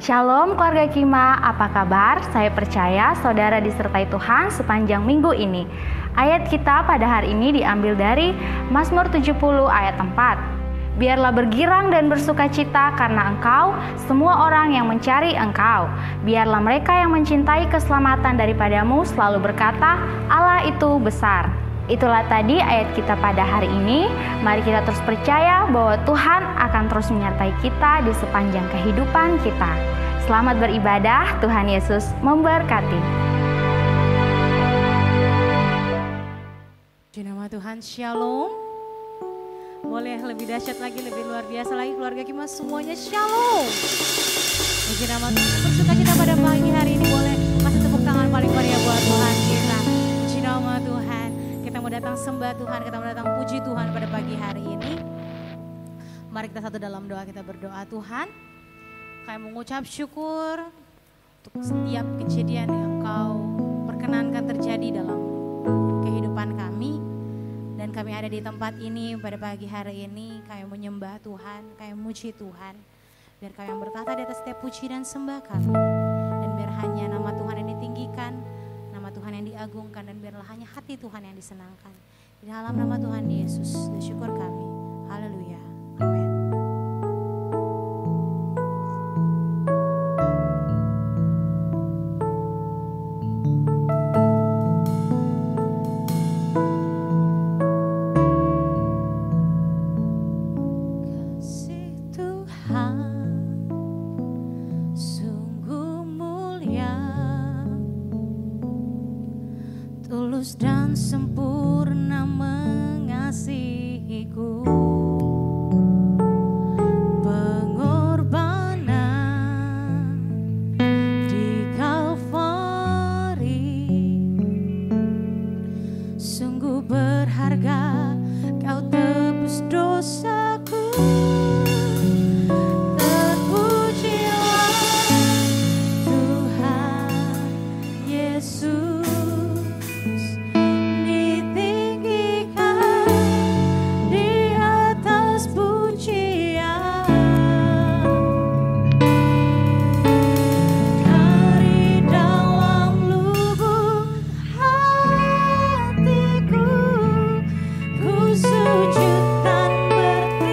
Shalom keluarga Kima, apa kabar? Saya percaya saudara disertai Tuhan sepanjang minggu ini. Ayat kita pada hari ini diambil dari Mazmur 70 ayat 4. Biarlah bergirang dan bersukacita karena Engkau, semua orang yang mencari Engkau. Biarlah mereka yang mencintai keselamatan daripadamu selalu berkata, Allah itu besar. Itulah tadi ayat kita pada hari ini. Mari kita terus percaya bahwa Tuhan akan terus menyertai kita di sepanjang kehidupan kita. Selamat beribadah, Tuhan Yesus memberkati. Di nama Tuhan, Shalom. Boleh lebih dahsyat lagi, lebih luar biasa lagi keluarga kita semuanya, Shalom. Puji nama Tuhan, bersukacita pada pagi hari ini. Boleh kasih tepuk tangan paling meriah buat Tuhan kita. Puji nama Tuhan. Kita mau datang sembah Tuhan, kita mau datang puji Tuhan pada pagi hari ini. Mari kita satu dalam doa, kita berdoa. Tuhan, kami mengucap syukur untuk setiap kejadian yang Engkau perkenankan terjadi dalam kehidupan kami. Dan kami ada di tempat ini pada pagi hari ini, kami menyembah Tuhan, kami memuji Tuhan. Biar kami yang bertata di atas setiap puji dan sembah kami. Dan biar hanya nama Tuhan yang ditinggikan, nama Tuhan yang diagungkan, dan biarlah hanya hati Tuhan yang disenangkan. Di dalam nama Tuhan Yesus, bersyukur kami. Haleluya. Amin. Dan sempurna mengasihiku, pengorbanan di Kalvari sungguh berharga, Kau tebus dosaku. Terpujilah Tuhan Yesus. Sujud dan berterima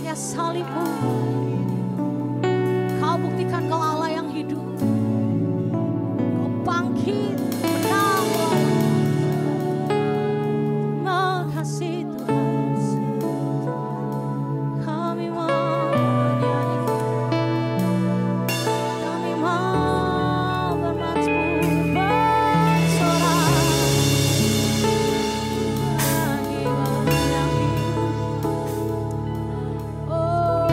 karya salib-Mu. Kau buktikan Kau Allah yang hidup. Kau bangkit, menang Tuhan. Makasih Tuhan. Kami mau bernyanyi. Kami mau bermazmur, bersorak. Bagi Bapa yang hidup. Oh,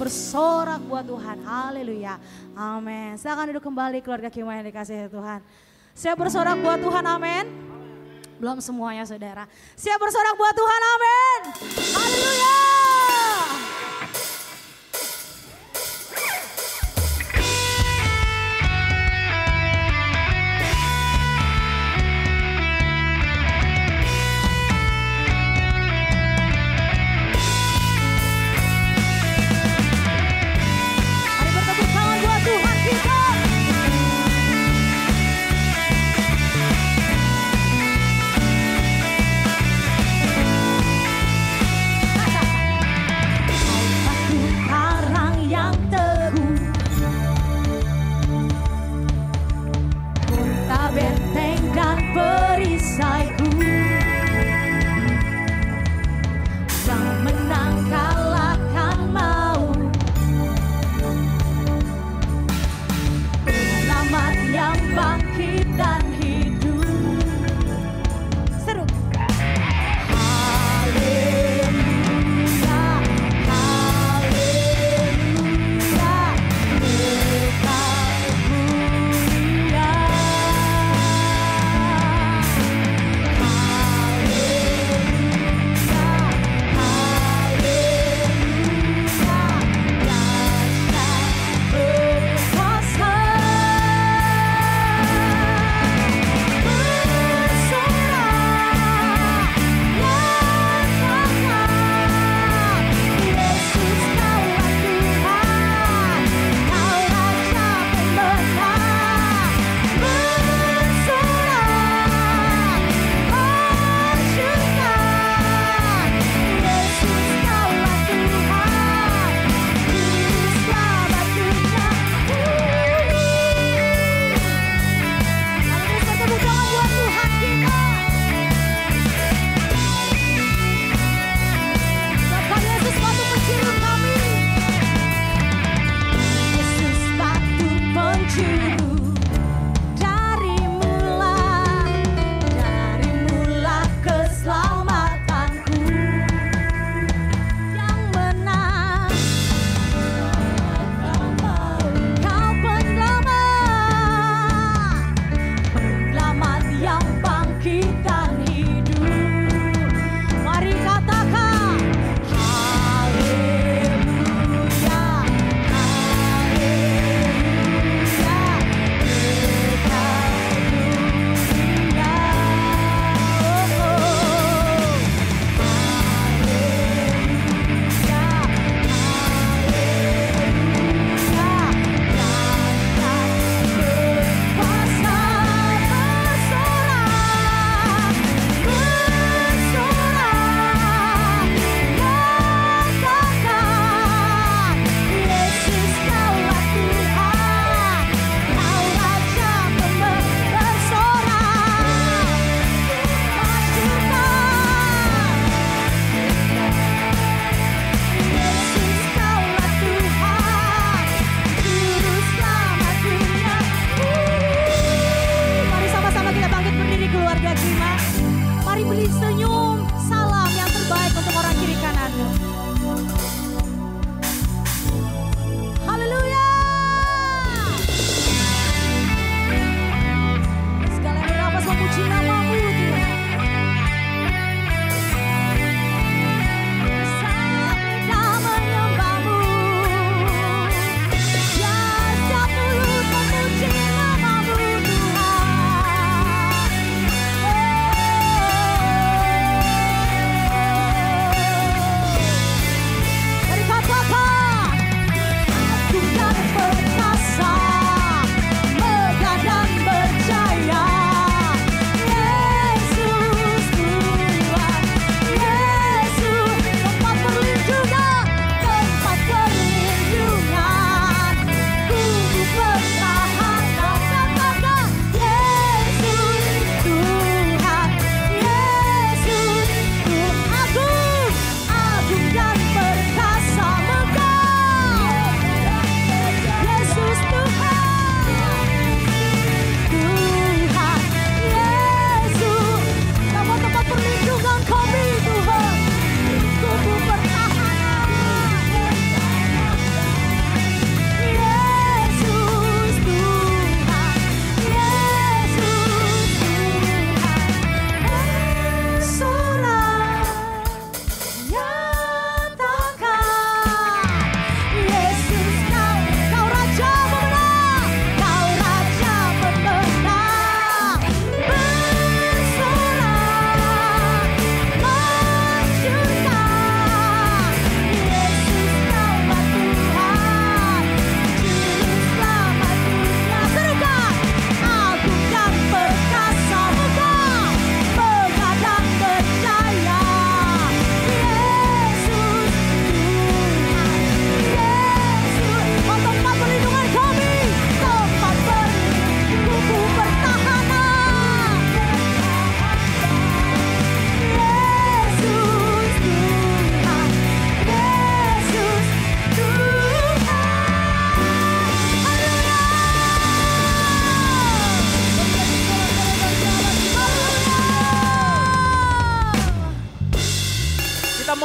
bersorak buat Tuhan. Haleluya. Amin. Silakan duduk kembali keluarga Kima yang dikasihi Tuhan. Siap bersorak buat Tuhan, amin. Belum semuanya saudara. Siap bersorak buat Tuhan, amin. Haleluya.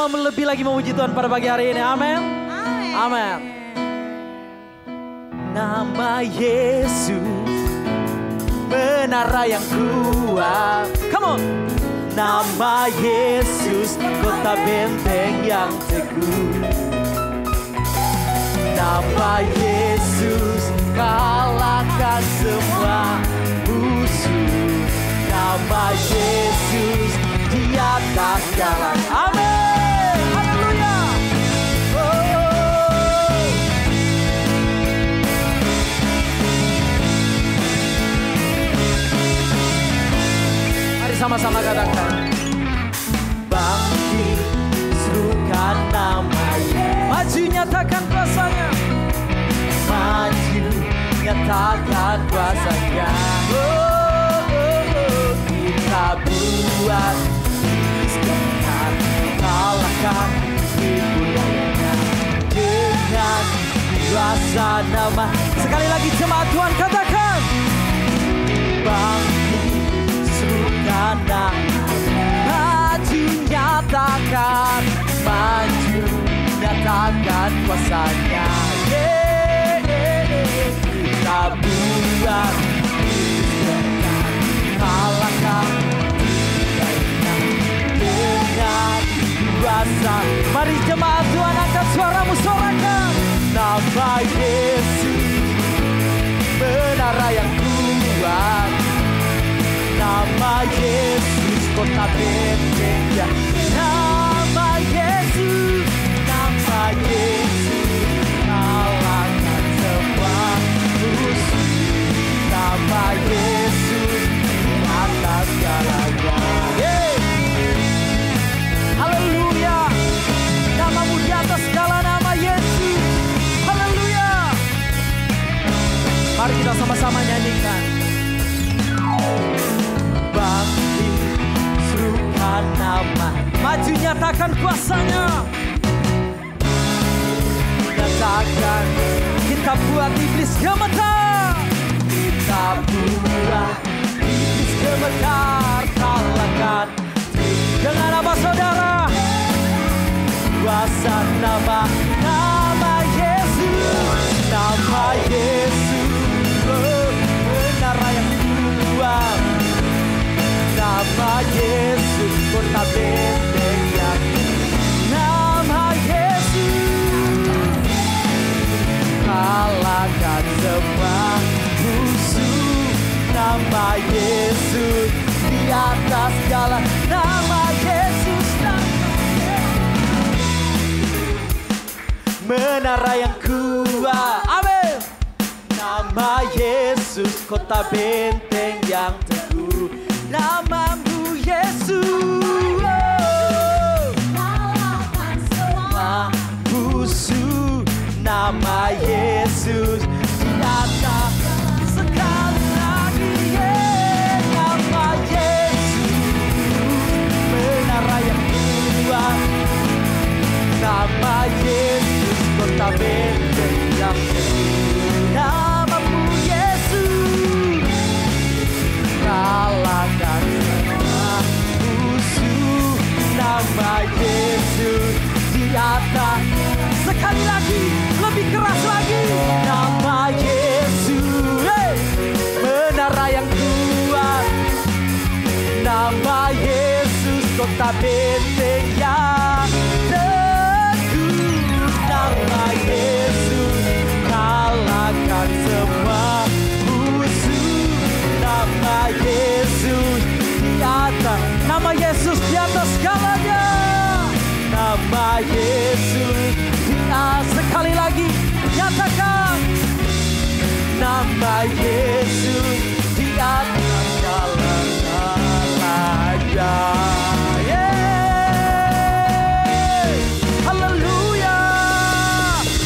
mau lebih lagi memuji Tuhan pada pagi hari ini. Amin. Amin. Nama Yesus, menara yang kuat. Come on. Nama Yesus, kota benteng yang teguh. Nama Yesus, kalahkan semua musuh. Nama Yesus, di atas jalan. Amin. Haleluya. Mari sama-sama katakan. Bangkit, serukan namanya. Maju nyatakan kuasanya. Maju nyatakan kuasanya. Kita buat iblis gentar, kalahkan tipu dayanya dengan kuasa nama. Sekali lagi jemaat Tuhan katakan. Bangkit, serukan nama. Maju nyatakan, maju nyatakan kuasanya. Kita buat iblis gentar, kalahkan dengan kuasa. Mari jemaat Tuhan angkat suaramu, sorakan. Nama Yesus, menara yang kuat. Nama Yesus, kota benteng yang. Nama Yesus, nama Yesus, kalahkan semua musuh. Nama Yesus, di atas segalanya. Haleluya. Namamu di atas segala nama, Yesus. Haleluya. Mari kita sama-sama nyanyikan. Bangkit, serukan nama. Maju nyatakan kuasanya. Nyatakan, kita buat iblis gemetar. Kita buat iblis gemetar, kalahkan. Dengan apa saudara? Kuasa nama, nama Yesus, nama Yesus. Oh, menara yang kuat. Nama Yesus, kota benteng yang. Nama Yesus, kalahkan semua musuh. Nama Yesus, di atas segala. Nama Yesus, menara yang kuat. Amin. Nama Yesus, kota benteng yang teguh. Namamu Yesus, kalahkan semua musuh. Nama Yesus, di atas sekali lagi. Nama Yesus, menara yang kuat. Nama Yesus, kota benteng yang teguh. Namamu Yesus, kalahkan semua musuh. Nama Yesus, di atas. Sekali lagi, lebih keras lagi. Nama Yesus, menara yang kuat. Nama Yesus, kota benteng yang teguh. Nama Yesus, kalahkan semua musuh. Nama Yesus, di atas. Nama Yesus di atas segalanya. Nama Yesus di atas. Sekali lagi nyatakan. Nama Yesus di atas segala-galanya. Haleluya.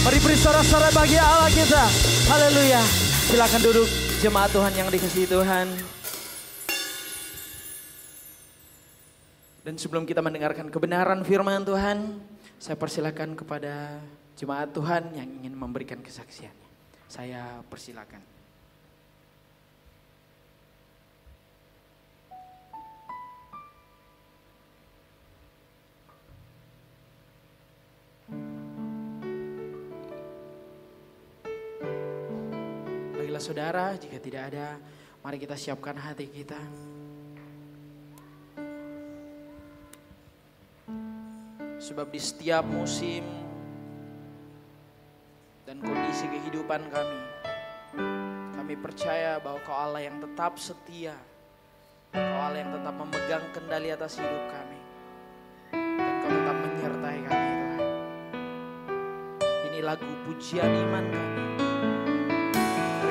Mari beri sorak-sorai bagi Allah kita. Haleluya. Silakan duduk jemaat Tuhan yang dikasihi Tuhan. Dan sebelum kita mendengarkan kebenaran firman Tuhan, saya persilakan kepada jemaat Tuhan yang ingin memberikan kesaksiannya. Saya persilakan. Bila saudara, jika tidak ada, mari kita siapkan hati kita. Sebab di setiap musim dan kondisi kehidupan kami percaya bahwa Kau Allah yang tetap setia, Kau Allah yang tetap memegang kendali atas hidup kami, dan Kau tetap menyertai kami Tuhan. Ini lagu pujian iman kami.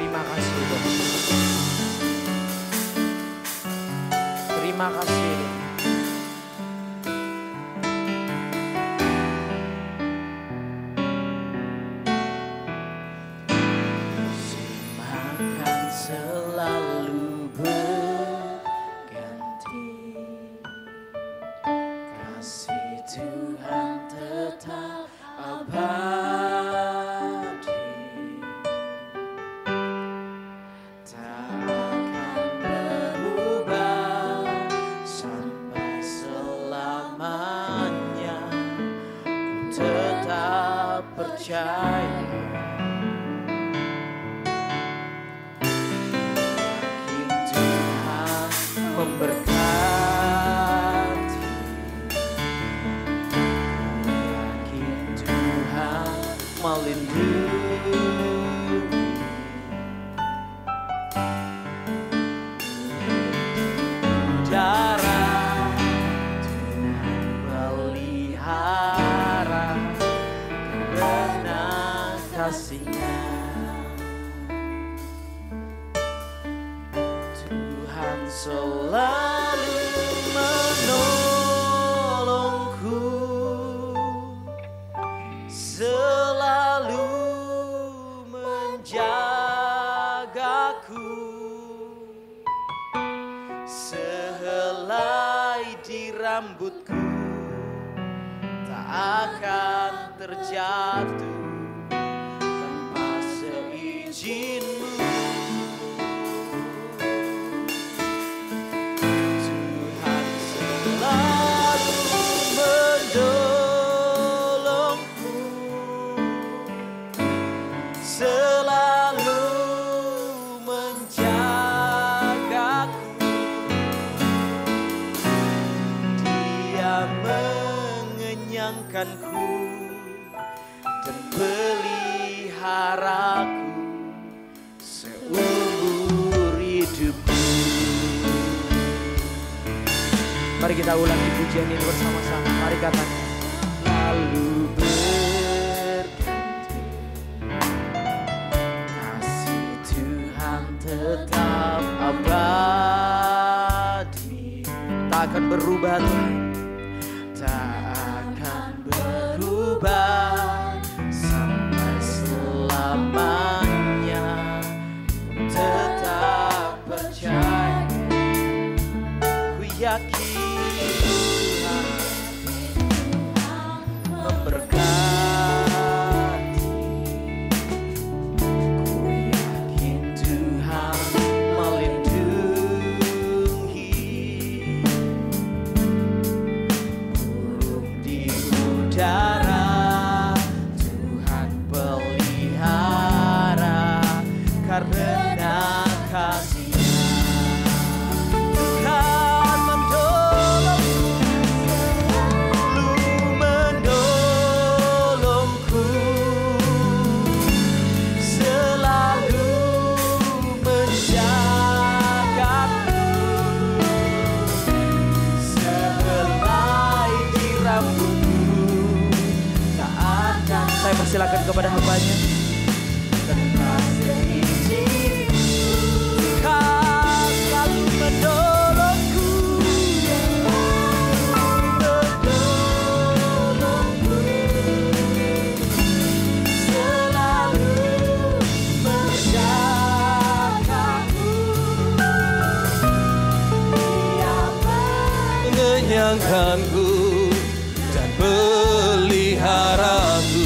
Terima kasih Tuhan. Terima kasih Tuhan. Mari kita ulangi pujian ini bersama-sama. Mari katakan. Lalu berganti, kasih Tuhan tetap abadi. Tak akan berubah Tuhan, tak akan berubah sampai selamanya. Tetap percaya, ku yakin silakan kepada hambanya. Kau selalu menolongku, selalu menjagaku, Dia mengenyangkanku dan peliharaku.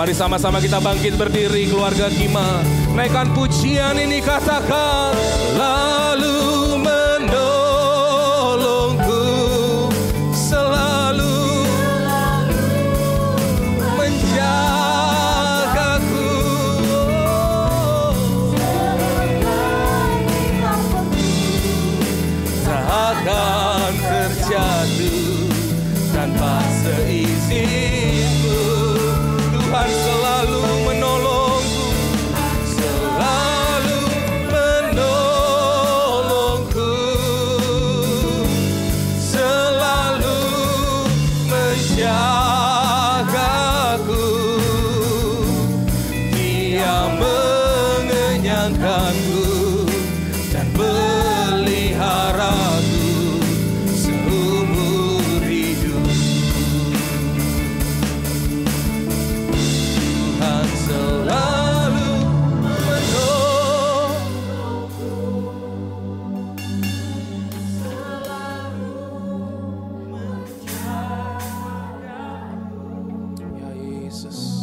Mari sama-sama kita bangkit berdiri, keluarga Kima. Naikkan pujian ini, katakan. Lalu menolongku, selalu menjagaku. Dia mengenyangkanku dan peliharaku seumur hidupku. Tuhan selalu menolongku. Ya Yesus.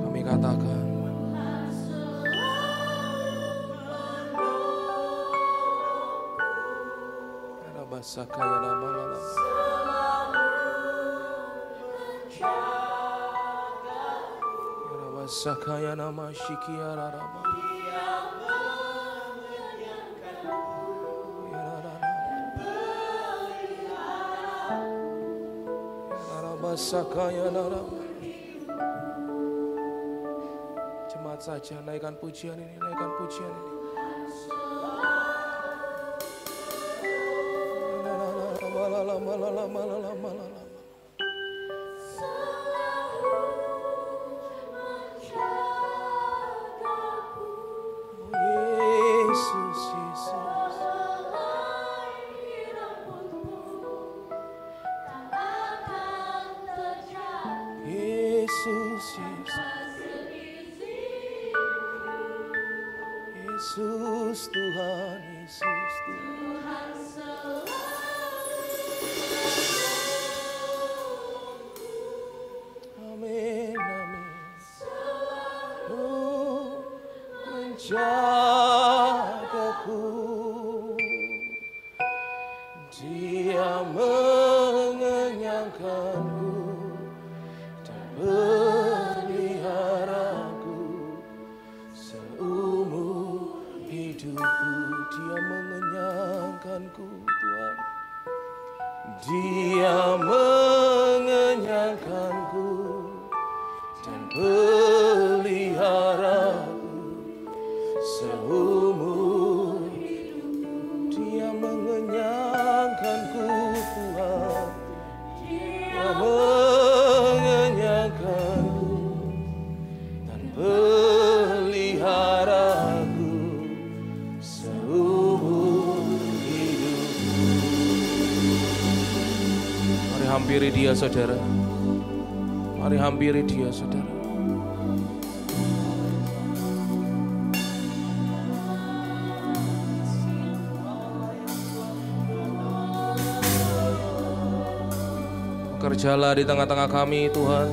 Kami katakan Sakaya nama lama. Sakaya nama Shikiara Rama. Sakaya Rama. Jemaat saja naikkan pujian ini, naikkan pujian ini. Yesus, Yesus. Yesus, Yesus Tuhan, Yesus Tuhan. Amin, amin. Menjagaku, Dia mengenyangkanku dan peliharaku seumur hidupku. Dia mengenyangkanku, Tuhan. Dia mengenyangkanku dan peliharaku seumur hidupku. Dia mengenyangkanku, Tuhan. Dia mengenyangkanku dan peliharaku seumur hidupku. Mari hampiri Dia, saudara. Mari hampiri Dia, saudara. Bekerjalah di tengah-tengah kami, Tuhan.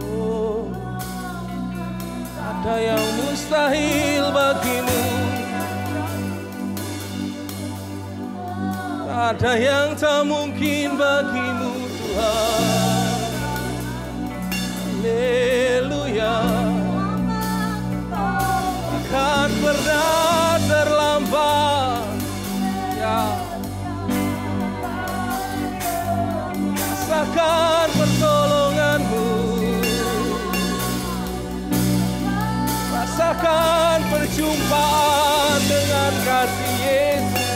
Oh, ada yang mustahil bagimu, ada yang tak mungkin bagimu, Tuhan. Haleluya. Takkan pernah terlambat, ya. Rasakan pertolongan-Mu, rasakan perjumpaan dengan kasih Yesus.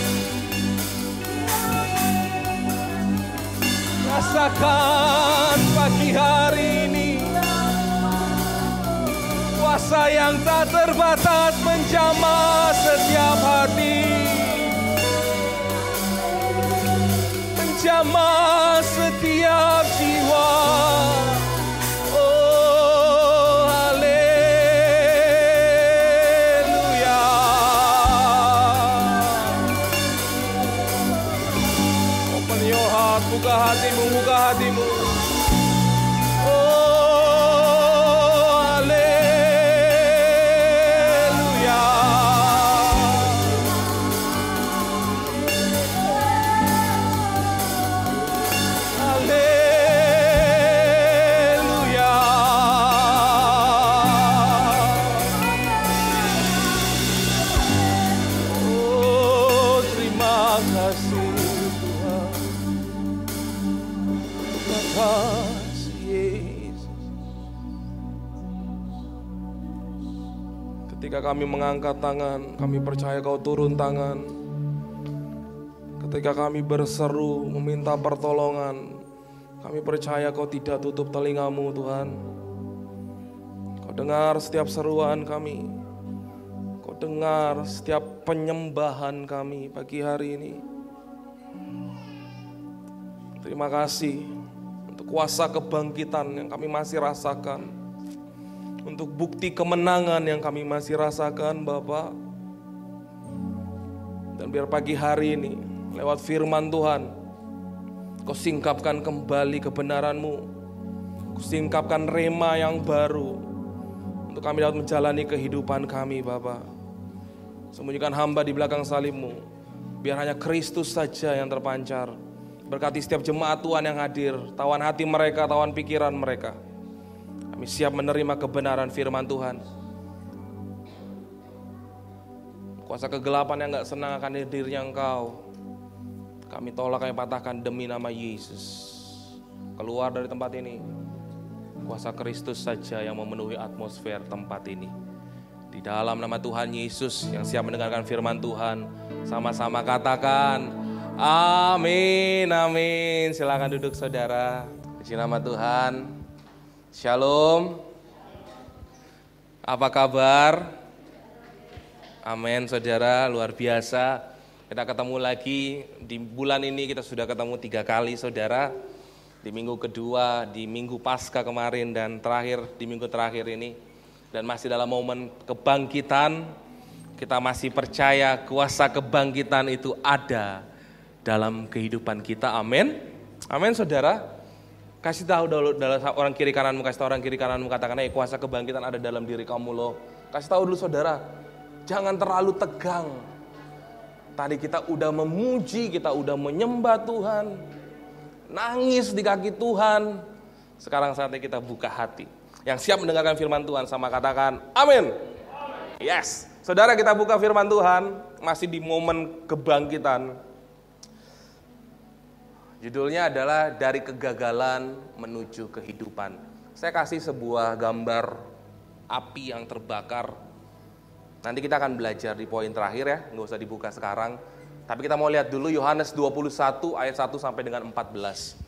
Rasakan pagi hari ini kuasa yang tak terbatas menjamah setiap hati, menjamah setiap jiwa. Oh, haleluya. Open your heart, buka hatimu, buka hatimu. Hallelujah. kasih Yesus. Ketika kami mengangkat tangan, kami percaya Kau turun tangan. Ketika kami berseru meminta pertolongan, kami percaya Kau tidak tutup telingamu Tuhan. Kau dengar setiap seruan kami. Kau dengar setiap penyembahan kami pagi hari ini. Terima kasih untuk kuasa kebangkitan yang kami masih rasakan. Untuk bukti kemenangan yang kami masih rasakan Bapa. Dan biar pagi hari ini lewat firman Tuhan, Kau singkapkan kembali kebenaran-Mu. Kau singkapkan rema yang baru untuk kami dapat menjalani kehidupan kami Bapa. Sembunyikan hamba di belakang salib-Mu, biar hanya Kristus saja yang terpancar. Berkati setiap jemaat Tuhan yang hadir, tawan hati mereka, tawan pikiran mereka. Kami siap menerima kebenaran firman Tuhan. Kuasa kegelapan yang gak senang akan hadirnya Engkau, kami tolak, kami patahkan demi nama Yesus. Keluar dari tempat ini, kuasa Kristus saja yang memenuhi atmosfer tempat ini. Di dalam nama Tuhan Yesus yang siap mendengarkan firman Tuhan, sama-sama katakan amin, amin. Silakan duduk saudara. Puji nama Tuhan. Shalom. Apa kabar? Amin saudara, luar biasa. Kita ketemu lagi di bulan ini, kita sudah ketemu 3 kali saudara. Di minggu kedua, di minggu Paskah kemarin, dan terakhir di minggu terakhir ini. Dan masih dalam momen kebangkitan, kita masih percaya kuasa kebangkitan itu ada dalam kehidupan kita, amin. Amin saudara. Kasih tahu dulu orang kiri kananmu, kasih tahu orang kiri kananmu, katakan kuasa kebangkitan ada dalam diri kamu loh. Kasih tahu dulu saudara, jangan terlalu tegang. Tadi kita udah memuji, kita udah menyembah Tuhan, nangis di kaki Tuhan. Sekarang saatnya kita buka hati. Yang siap mendengarkan firman Tuhan sama katakan amin. Yes, saudara, kita buka firman Tuhan, masih di momen kebangkitan. Judulnya adalah dari kegagalan menuju kehidupan. Saya kasih sebuah gambar api yang terbakar. Nanti kita akan belajar di poin terakhir ya, nggak usah dibuka sekarang. Tapi kita mau lihat dulu Yohanes 21 ayat 1 sampai dengan 14.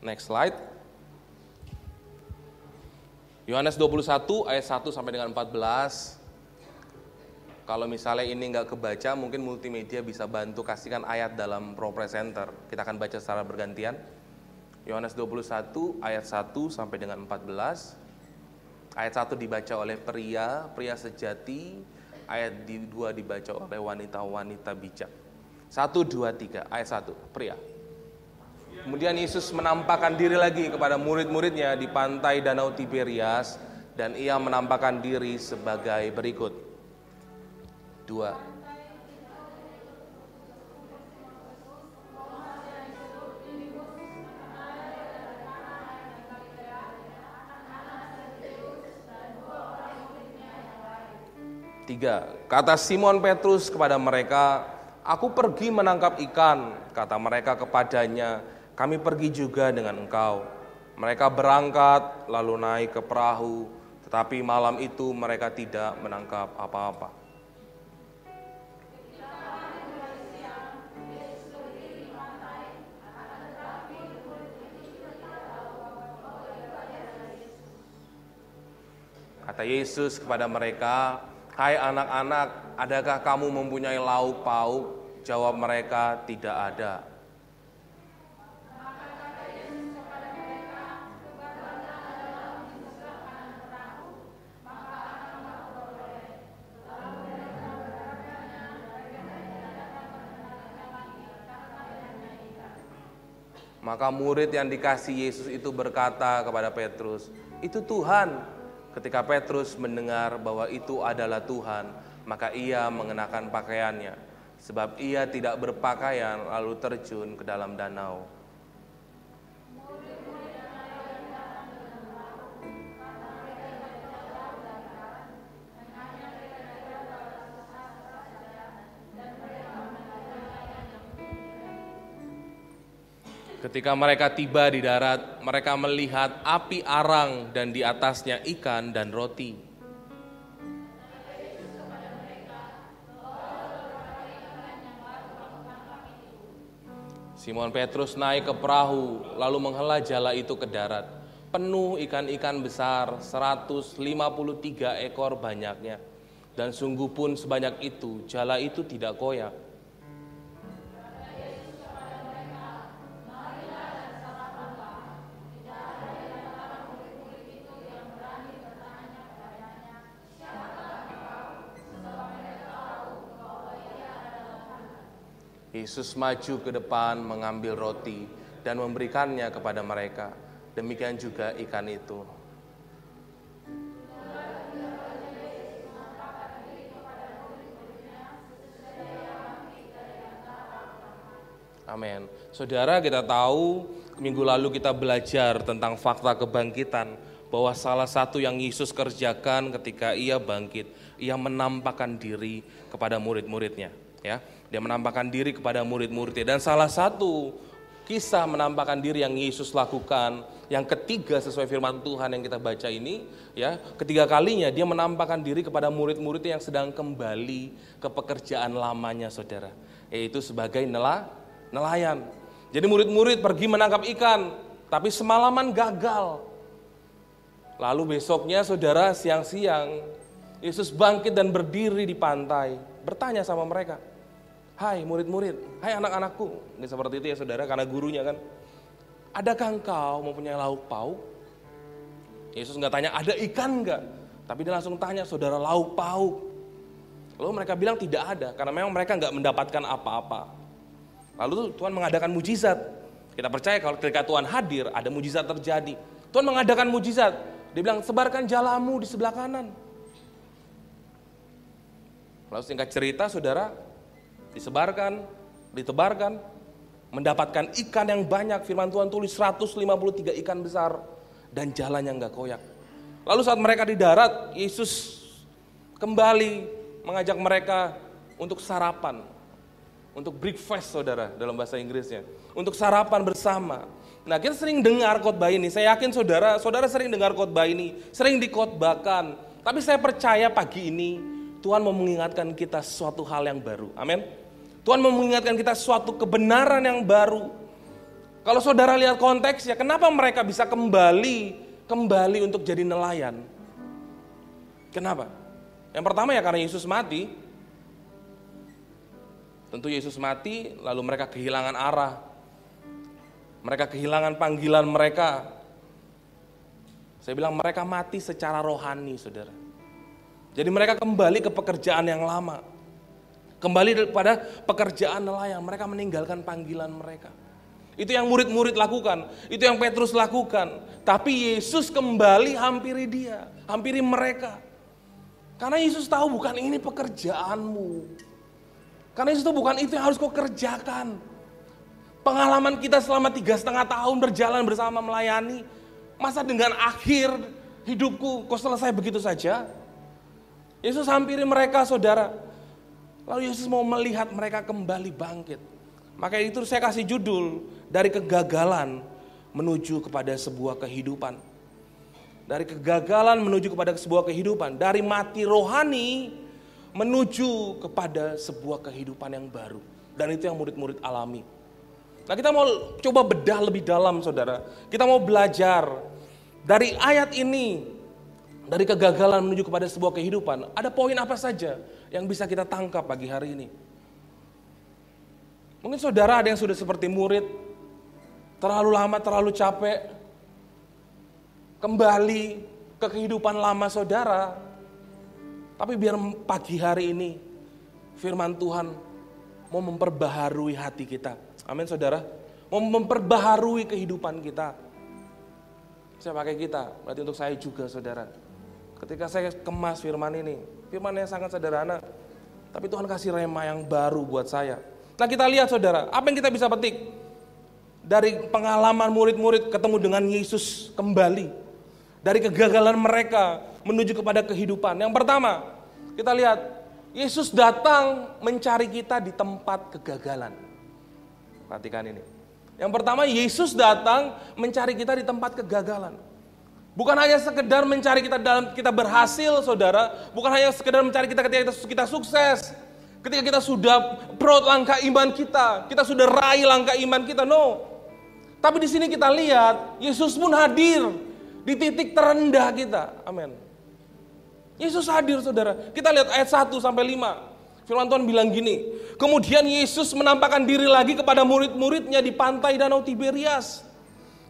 Next slide. Yohanes 21 ayat 1 sampai dengan 14. Kalau misalnya ini nggak kebaca, mungkin multimedia bisa bantu kasihkan ayat dalam ProPresenter. Kita akan baca secara bergantian. Yohanes 21 ayat 1 sampai dengan 14. Ayat 1 dibaca oleh pria sejati. Ayat 2 dibaca oleh wanita-wanita bijak. 1, 2, 3. Ayat 1, pria. Kemudian Yesus menampakkan diri lagi kepada murid-muridnya di pantai Danau Tiberias. Dan ia menampakkan diri sebagai berikut. 2. Kata Simon Petrus kepada mereka, "Aku pergi menangkap ikan." Kata mereka kepadanya, "Kami pergi juga dengan engkau." Mereka berangkat lalu naik ke perahu, tetapi malam itu mereka tidak menangkap apa-apa. Kata Yesus kepada mereka, "Hai anak-anak, adakah kamu mempunyai lauk pauk?" Jawab mereka, "Tidak ada." Maka murid yang dikasih Yesus itu berkata kepada Petrus, "Itu Tuhan." Ketika Petrus mendengar bahwa itu adalah Tuhan, maka ia mengenakan pakaiannya, sebab ia tidak berpakaian lalu terjun ke dalam danau. Ketika mereka tiba di darat, mereka melihat api arang dan di atasnya ikan dan roti. Simon Petrus naik ke perahu, lalu menghela jala itu ke darat. Penuh ikan-ikan besar, 153 ekor banyaknya. Dan sungguh pun sebanyak itu, jala itu tidak koyak. Yesus maju ke depan mengambil roti dan memberikannya kepada mereka. Demikian juga ikan itu. Amin. Saudara, kita tahu minggu lalu kita belajar tentang fakta kebangkitan, bahwa salah satu yang Yesus kerjakan ketika ia bangkit, ia menampakkan diri kepada murid-muridnya. Ya, dia menampakkan diri kepada murid-muridnya. Dan salah satu kisah menampakkan diri yang Yesus lakukan, yang ketiga sesuai firman Tuhan yang kita baca ini, ya, ketiga kalinya dia menampakkan diri kepada murid-muridnya yang sedang kembali ke pekerjaan lamanya, saudara, yaitu sebagai nelayan. Jadi murid-murid pergi menangkap ikan, tapi semalaman gagal. Lalu besoknya, saudara, siang-siang Yesus bangkit dan berdiri di pantai, bertanya sama mereka, "Hai murid-murid, hai anak-anakku." Ini seperti itu ya saudara, karena gurunya kan. "Adakah engkau mempunyai lauk pauk?" Yesus nggak tanya, "Ada ikan nggak?" Tapi dia langsung tanya, "Saudara, lauk pauk?" Lalu mereka bilang tidak ada, karena memang mereka nggak mendapatkan apa-apa. Lalu Tuhan mengadakan mujizat. Kita percaya kalau ketika Tuhan hadir, ada mujizat terjadi. Tuhan mengadakan mujizat. Dia bilang, "Sebarkan jalamu di sebelah kanan." Lalu singkat cerita, saudara, ditebarkan, mendapatkan ikan yang banyak. Firman Tuhan tulis 153 ikan besar dan jalannya nggak koyak. Lalu saat mereka di darat, Yesus kembali mengajak mereka untuk sarapan, untuk breakfast, saudara, dalam bahasa Inggrisnya, untuk sarapan bersama. Nah, kita sering dengar khotbah ini. Saya yakin saudara sering dengar khotbah ini, sering dikhotbahkan. Tapi saya percaya pagi ini Tuhan mau mengingatkan kita suatu hal yang baru. Amin. Tuhan mau mengingatkan kita suatu kebenaran yang baru. Kalau saudara lihat konteksnya, kenapa mereka bisa kembali untuk jadi nelayan? Kenapa? Yang pertama ya karena Yesus mati. Tentu Yesus mati, lalu mereka kehilangan arah. Mereka kehilangan panggilan mereka. Saya bilang mereka mati secara rohani, saudara. Jadi mereka kembali ke pekerjaan yang lama. Kembali pada pekerjaan nelayan. Mereka meninggalkan panggilan mereka. Itu yang murid-murid lakukan. Itu yang Petrus lakukan. Tapi Yesus kembali hampiri mereka. Karena Yesus tahu bukan ini pekerjaanmu. Karena Yesus tahu bukan itu yang harus kau kerjakan. Pengalaman kita selama 3,5 tahun berjalan bersama melayani. Masa dengan akhir hidupku kau selesai begitu saja? Yesus hampiri mereka, saudara. Lalu Yesus mau melihat mereka kembali bangkit. Maka itu saya kasih judul, dari kegagalan menuju kepada sebuah kehidupan. Dari kegagalan menuju kepada sebuah kehidupan. Dari mati rohani menuju kepada sebuah kehidupan yang baru. Dan itu yang murid-murid alami. Nah, kita mau coba bedah lebih dalam, saudara. Kita mau belajar dari ayat ini. Dari kegagalan menuju kepada sebuah kehidupan, ada poin apa saja yang bisa kita tangkap pagi hari ini? Mungkin saudara ada yang sudah seperti murid, terlalu lama, terlalu capek, kembali ke kehidupan lama saudara. Tapi biar pagi hari ini, firman Tuhan mau memperbaharui hati kita. Amin, saudara. Mau memperbaharui kehidupan kita. Saya pakai kita, berarti untuk saya juga, saudara. Ketika saya kemas firman ini, firman yang sangat sederhana, tapi Tuhan kasih rema yang baru buat saya. Nah, kita lihat, saudara, apa yang kita bisa petik dari pengalaman murid-murid ketemu dengan Yesus kembali, dari kegagalan mereka menuju kepada kehidupan. Yang pertama, kita lihat Yesus datang mencari kita di tempat kegagalan. Perhatikan ini. Yang pertama, Yesus datang mencari kita di tempat kegagalan. Bukan hanya sekedar mencari kita dalam kita berhasil, saudara. Bukan hanya sekedar mencari kita ketika kita sukses. Ketika kita sudah proud langkah iman kita sudah raih langkah iman kita, no. Tapi di sini kita lihat, Yesus pun hadir di titik terendah kita. Amin. Yesus hadir, saudara. Kita lihat ayat 1 sampai 5. Firman Tuhan bilang gini, kemudian Yesus menampakkan diri lagi kepada murid-muridnya di pantai Danau Tiberias.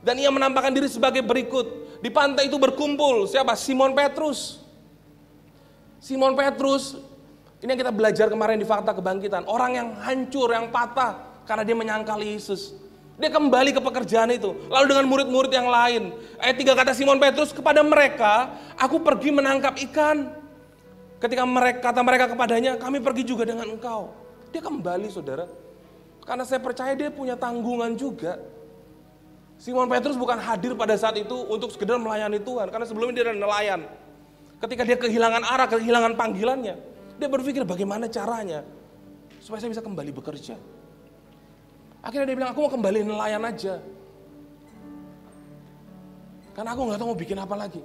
Dan ia menampakkan diri sebagai berikut. Di pantai itu berkumpul, siapa? Simon Petrus. Simon Petrus, ini yang kita belajar kemarin di Fakta Kebangkitan. Orang yang hancur, yang patah, karena dia menyangkali Yesus. Dia kembali ke pekerjaan itu. Lalu dengan murid-murid yang lain. Ayat 3 kata Simon Petrus, kepada mereka, aku pergi menangkap ikan. Ketika kata mereka kepadanya, kami pergi juga dengan engkau. Dia kembali, saudara. Karena saya percaya dia punya tanggungan juga. Simon Petrus bukan hadir pada saat itu untuk sekedar melayani Tuhan. Karena sebelumnya dia adalah nelayan. Ketika dia kehilangan arah, kehilangan panggilannya, dia berpikir bagaimana caranya supaya saya bisa kembali bekerja. Akhirnya dia bilang, aku mau kembali nelayan aja. Karena aku gak tahu mau bikin apa lagi.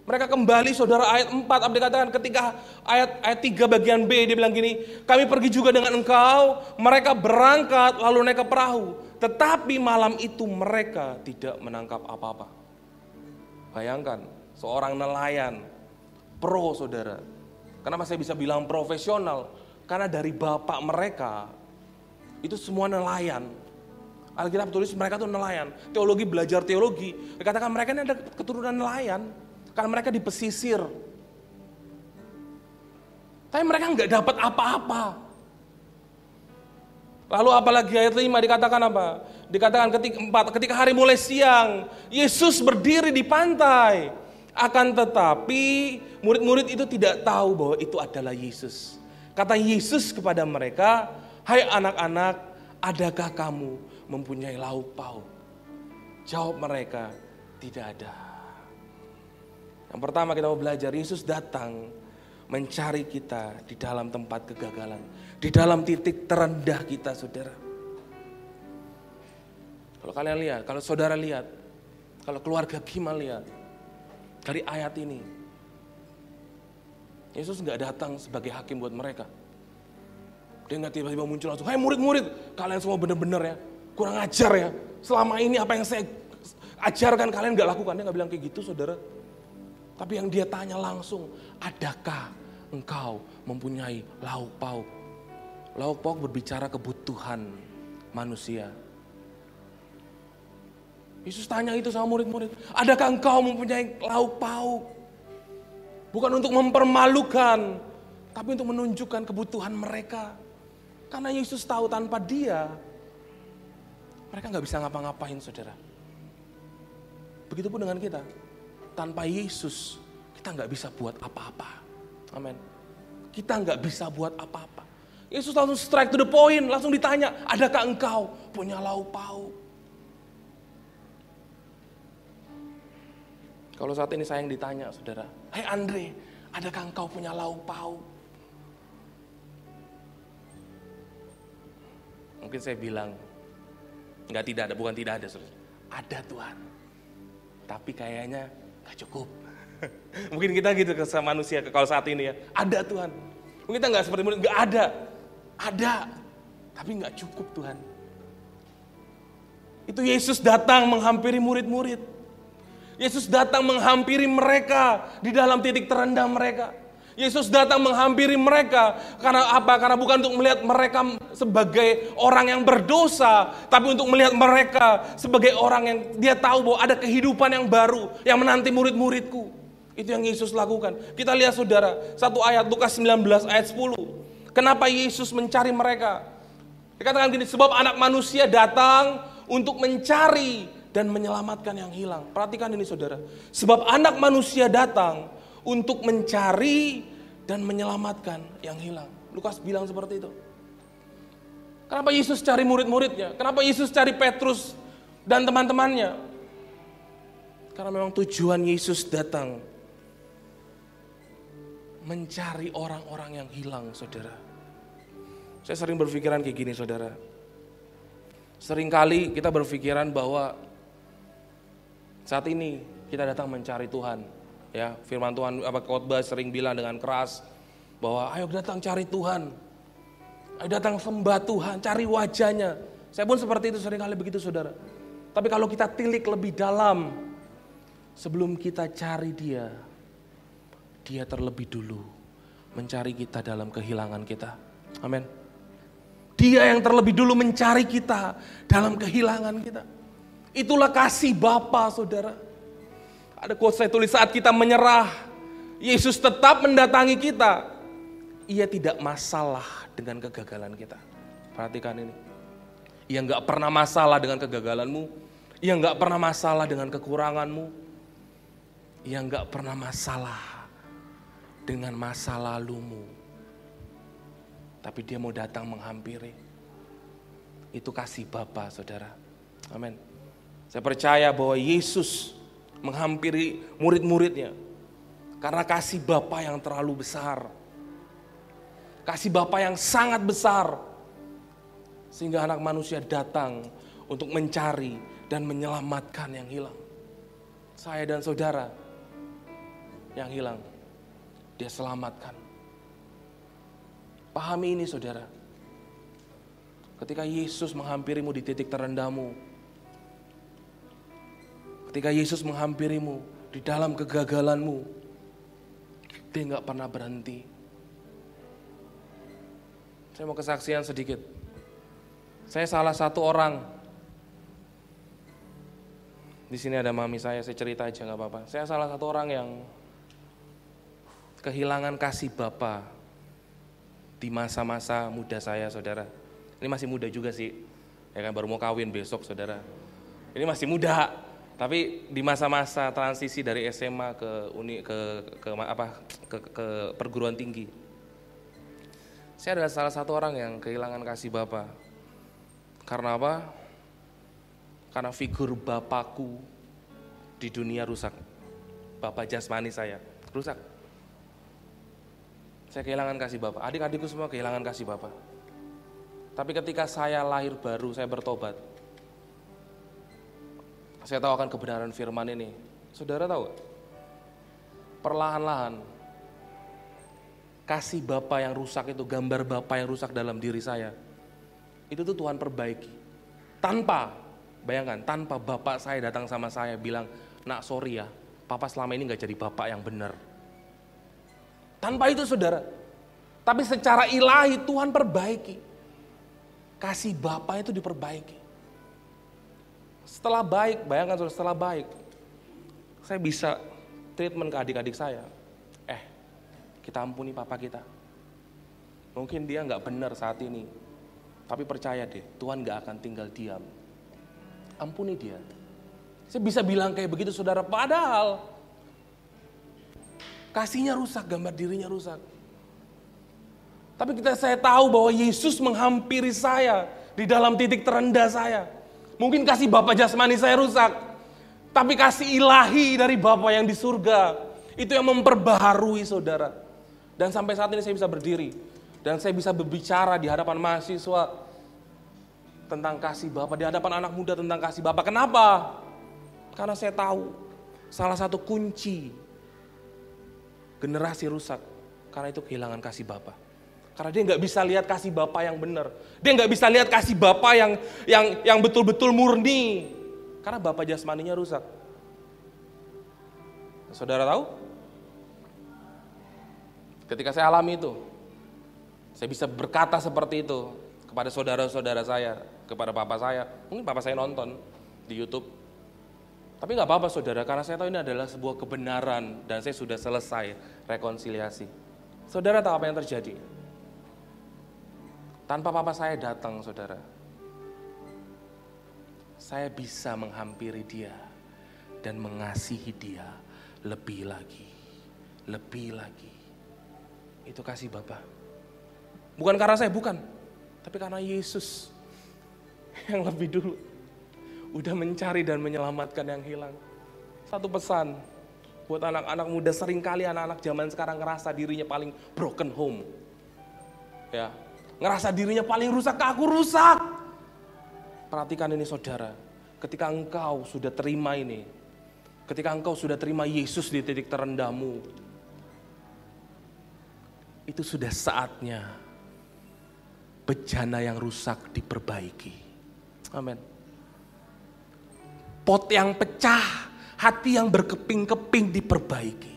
Mereka kembali, saudara, ayat 4, apa dikatakan ketika ayat 3 bagian B, dia bilang gini, kami pergi juga dengan engkau, mereka berangkat lalu naik ke perahu, tetapi malam itu mereka tidak menangkap apa-apa. Bayangkan, seorang nelayan, pro, saudara. Kenapa saya bisa bilang profesional? Karena dari bapak mereka, itu semua nelayan. Alkitab tulis mereka tuh nelayan. Teologi, belajar teologi, dikatakan mereka ini ada keturunan nelayan. Karena mereka di pesisir. Tapi mereka nggak dapat apa-apa. Lalu apalagi ayat 5 dikatakan apa? Dikatakan ketika hari mulai siang, Yesus berdiri di pantai. Akan tetapi murid-murid itu tidak tahu bahwa itu adalah Yesus. Kata Yesus kepada mereka, hai anak-anak, adakah kamu mempunyai lauk pauk? Jawab mereka, tidak ada. Yang pertama kita mau belajar, Yesus datang mencari kita di dalam tempat kegagalan. Di dalam titik terendah kita, saudara. Kalau kalian lihat, kalau saudara lihat, kalau keluarga Kima lihat, dari ayat ini, Yesus gak datang sebagai hakim buat mereka. Dia gak tiba-tiba muncul langsung, hai murid-murid, kalian semua benar-benar ya, kurang ajar ya. Selama ini apa yang saya ajarkan kalian gak lakukan. Dia gak bilang kayak gitu, saudara. Tapi yang dia tanya langsung, adakah engkau mempunyai lauk pauk? Lauk pauk berbicara kebutuhan manusia. Yesus tanya itu sama murid-murid, adakah engkau mempunyai lauk pauk? Bukan untuk mempermalukan, tapi untuk menunjukkan kebutuhan mereka. Karena Yesus tahu tanpa dia, mereka gak bisa ngapa-ngapain, saudara. Begitupun dengan kita. Tanpa Yesus, kita gak bisa buat apa-apa. Amin. Kita gak bisa buat apa-apa. Yesus langsung strike to the point, langsung ditanya, adakah engkau punya lauk pauk? Kalau saat ini saya yang ditanya, saudara, hai Andre, adakah engkau punya lauk pauk? Mungkin saya bilang, enggak, tidak ada, bukan tidak ada, saudara. Ada Tuhan, tapi kayaknya gak cukup. Mungkin kita gitu ke manusia kalau saat ini ya. Ada Tuhan. Mungkin kita gak seperti murid, gak ada. Ada, tapi gak cukup Tuhan. Itu Yesus datang menghampiri murid-murid. Yesus datang menghampiri mereka di dalam titik terendah mereka. Yesus datang menghampiri mereka karena apa? Karena bukan untuk melihat mereka sebagai orang yang berdosa, tapi untuk melihat mereka sebagai orang yang dia tahu bahwa ada kehidupan yang baru yang menanti murid-muridku. Itu yang Yesus lakukan. Kita lihat, saudara, satu ayat Lukas 19 ayat 10. Kenapa Yesus mencari mereka? Dikatakan gini, sebab anak manusia datang untuk mencari dan menyelamatkan yang hilang. Perhatikan ini, saudara. Sebab anak manusia datang untuk mencari dan menyelamatkan yang hilang. Lukas bilang seperti itu. Kenapa Yesus cari murid-muridnya? Kenapa Yesus cari Petrus dan teman-temannya? Karena memang tujuan Yesus datang mencari orang-orang yang hilang, saudara. Saya sering berpikiran kayak gini, saudara. Seringkali kita berpikiran bahwa saat ini kita datang mencari Tuhan. Ya, firman Tuhan khotbah sering bilang dengan keras bahwa ayo datang cari Tuhan. Ayo datang sembah Tuhan, cari wajahnya. Saya pun seperti itu seringkali begitu saudara. Tapi kalau kita tilik lebih dalam, sebelum kita cari Dia terlebih dulu mencari kita dalam kehilangan kita. Amin. Dia yang terlebih dulu mencari kita dalam kehilangan kita. Itulah kasih Bapa, saudara. Ada quote saya tulis, saat kita menyerah, Yesus tetap mendatangi kita. Ia tidak masalah dengan kegagalan kita. Perhatikan ini. Ia enggak pernah masalah dengan kegagalanmu. Ia enggak pernah masalah dengan kekuranganmu. Ia enggak pernah masalah dengan masa lalumu. Tapi Dia mau datang menghampiri. Itu kasih Bapa, saudara. Amin. Saya percaya bahwa Yesus menghampiri murid-muridnya karena kasih Bapa yang terlalu besar. Kasih Bapa yang sangat besar. Sehingga anak manusia datang untuk mencari dan menyelamatkan yang hilang. Saya dan saudara yang hilang, Dia selamatkan. Pahami ini saudara. Ketika Yesus menghampirimu di titik terendahmu, ketika Yesus menghampirimu di dalam kegagalanmu, Dia gak pernah berhenti. Saya mau kesaksian sedikit. Saya salah satu orang. Di sini ada mami saya cerita aja gak apa-apa. Saya salah satu orang yang kehilangan kasih Bapa di masa-masa muda saya, saudara. Ini masih muda juga sih, ya kan, baru mau kawin besok, saudara. Ini masih muda, tapi di masa-masa transisi dari SMA ke perguruan tinggi. Saya adalah salah satu orang yang kehilangan kasih Bapa. Karena apa? Karena figur Bapakku di dunia rusak. Bapa jasmani saya rusak. Saya kehilangan kasih Bapa. Adik-adikku semua kehilangan kasih Bapa. Tapi ketika saya lahir baru, saya bertobat. Saya tahu akan kebenaran firman ini. Saudara tahu? Perlahan-lahan kasih Bapa yang rusak itu, gambar Bapa yang rusak dalam diri saya, itu tuh Tuhan perbaiki. Bayangkan, tanpa Bapak saya datang sama saya bilang, nak sorry ya, Papa selama ini gak jadi Bapak yang benar. Tanpa itu saudara, tapi secara ilahi Tuhan perbaiki. Kasih Bapa itu diperbaiki. Setelah baik, bayangkan saudara, setelah baik, saya bisa treatment ke adik-adik saya. Kita ampuni Papa kita. Mungkin dia gak benar saat ini, tapi percaya deh, Tuhan gak akan tinggal diam. Ampuni dia. Saya bisa bilang kayak begitu saudara, padahal kasihnya rusak, gambar dirinya rusak. Tapi saya tahu bahwa Yesus menghampiri saya di dalam titik terendah saya. Mungkin kasih Bapa jasmani saya rusak, tapi kasih ilahi dari Bapa yang di surga, itu yang memperbaharui saudara. Dan sampai saat ini saya bisa berdiri, dan saya bisa berbicara di hadapan mahasiswa tentang kasih Bapa, di hadapan anak muda tentang kasih Bapa. Kenapa? Karena saya tahu salah satu kunci generasi rusak, karena itu kehilangan kasih Bapa. Karena dia nggak bisa lihat kasih Bapa yang benar. Dia nggak bisa lihat kasih Bapa yang betul-betul murni. Karena Bapa jasmaninya rusak. Saudara tahu? Ketika saya alami itu, saya bisa berkata seperti itu kepada saudara-saudara saya, kepada Papa saya. Mungkin Papa saya nonton di YouTube. Tapi gak apa-apa saudara, karena saya tahu ini adalah sebuah kebenaran dan saya sudah selesai rekonsiliasi. Saudara tahu apa yang terjadi? Tanpa Papa saya datang saudara, saya bisa menghampiri dia dan mengasihi dia lebih lagi. Itu kasih Bapa. Bukan karena saya, bukan. Tapi karena Yesus yang lebih dulu udah mencari dan menyelamatkan yang hilang. Satu pesan buat anak-anak muda, seringkali anak-anak zaman sekarang ngerasa dirinya paling broken home. Ya, ngerasa dirinya paling rusak, aku rusak. Perhatikan ini saudara, ketika engkau sudah terima ini, ketika engkau sudah terima Yesus di titik terendahmu, itu sudah saatnya bejana yang rusak diperbaiki. Amin. Pot yang pecah, hati yang berkeping-keping diperbaiki.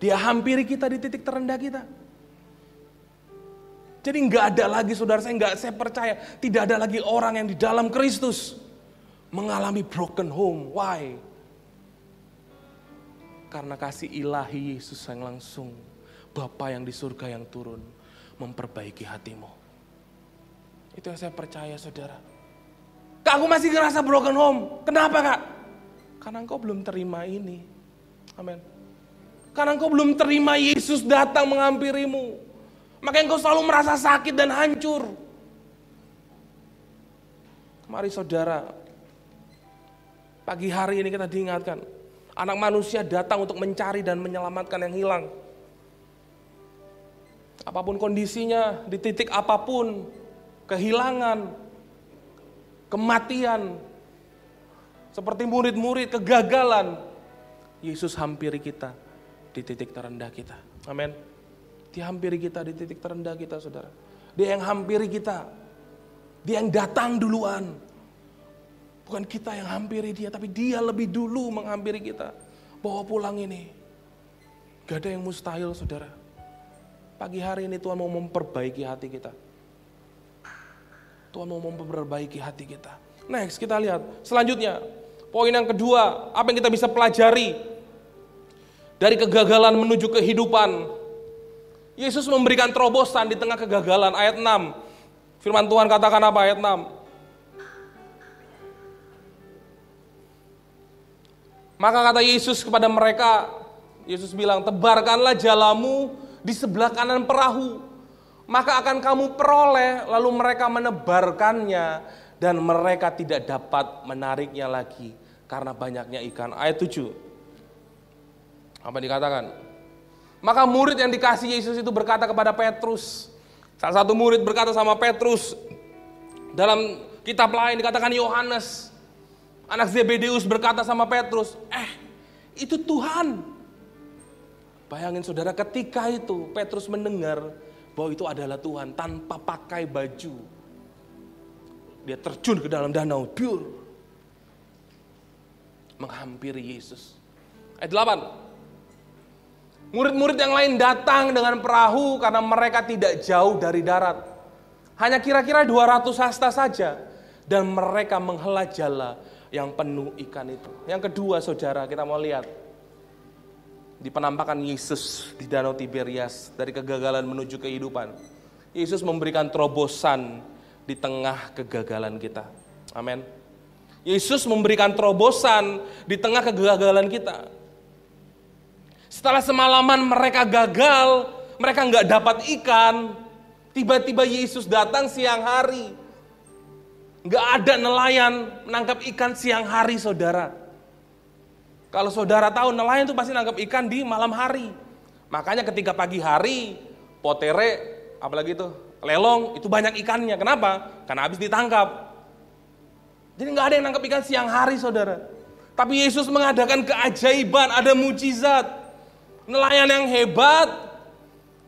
Dia hampiri kita di titik terendah kita. Jadi nggak ada lagi saudara, saya percaya tidak ada lagi orang yang di dalam Kristus mengalami broken home. Why? Karena kasih ilahi Yesus yang langsung, Bapa yang di surga yang turun memperbaiki hatimu. Itu yang saya percaya saudara. Kak, aku masih ngerasa broken home. Kenapa kak? Karena engkau belum terima ini. Amin. Karena engkau belum terima Yesus datang menghampirimu. Makanya engkau selalu merasa sakit dan hancur. Mari saudara, pagi hari ini kita diingatkan. Anak manusia datang untuk mencari dan menyelamatkan yang hilang. Apapun kondisinya, di titik apapun, kehilangan, kematian, seperti murid-murid, kegagalan, Yesus hampiri kita di titik terendah kita. Amin. Dia hampiri kita di titik terendah kita, saudara. Dia yang hampiri kita. Dia yang datang duluan. Bukan kita yang hampiri dia, tapi dia lebih dulu menghampiri kita. Bawa pulang ini. Gak ada yang mustahil, saudara. Pagi hari ini Tuhan mau memperbaiki hati kita. Tuhan mau memperbaiki hati kita. Next, kita lihat. Selanjutnya, poin yang kedua, apa yang kita bisa pelajari dari kegagalan menuju kehidupan. Yesus memberikan terobosan di tengah kegagalan. Ayat 6. Firman Tuhan katakan apa ayat 6? Maka kata Yesus kepada mereka, Yesus bilang, tebarkanlah jalamu di sebelah kanan perahu. Maka akan kamu peroleh, lalu mereka menebarkannya dan mereka tidak dapat menariknya lagi karena banyaknya ikan. Ayat 7. Apa dikatakan? Maka murid yang dikasih Yesus itu berkata kepada Petrus. Salah satu murid berkata sama Petrus. Dalam kitab lain dikatakan Yohanes, anak Zebedeus, berkata sama Petrus, itu Tuhan. Bayangin saudara, ketika itu Petrus mendengar bahwa itu adalah Tuhan tanpa pakai baju. Dia terjun ke dalam danau, pure. Menghampiri Yesus. Ayat 8. Murid-murid yang lain datang dengan perahu karena mereka tidak jauh dari darat. Hanya kira-kira 200 hasta saja. Dan mereka menghela jala yang penuh ikan itu. Yang kedua saudara, kita mau lihat. Di penampakan Yesus di Danau Tiberias dari kegagalan menuju kehidupan. Yesus memberikan terobosan di tengah kegagalan kita. Amin. Yesus memberikan terobosan di tengah kegagalan kita. Setelah semalaman mereka gagal, mereka nggak dapat ikan, tiba-tiba Yesus datang siang hari. Nggak ada nelayan menangkap ikan siang hari, saudara. Kalau saudara tahu, nelayan itu pasti nangkap ikan di malam hari. Makanya ketika pagi hari, potere, apalagi itu, lelong, itu banyak ikannya. Kenapa? Karena habis ditangkap. Jadi nggak ada yang nangkap ikan siang hari, saudara. Tapi Yesus mengadakan keajaiban, ada mujizat. Nelayan yang hebat.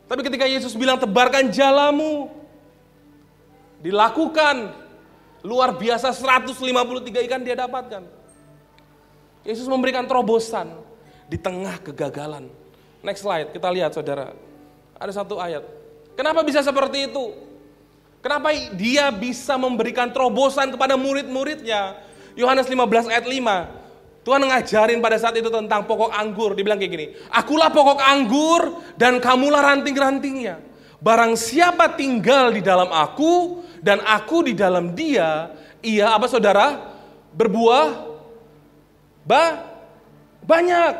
Tapi ketika Yesus bilang tebarkan jalamu, dilakukan. Luar biasa, 153 ikan dia dapatkan. Yesus memberikan terobosan di tengah kegagalan. Next slide, kita lihat saudara. Ada satu ayat. Kenapa bisa seperti itu? Kenapa dia bisa memberikan terobosan kepada murid-muridnya? Yohanes 15 ayat 5. Tuhan ngajarin pada saat itu tentang pokok anggur. Dibilang kayak gini, akulah pokok anggur dan kamulah ranting-rantingnya. Barang siapa tinggal di dalam aku dan aku di dalam dia, ia apa saudara? Berbuah banyak.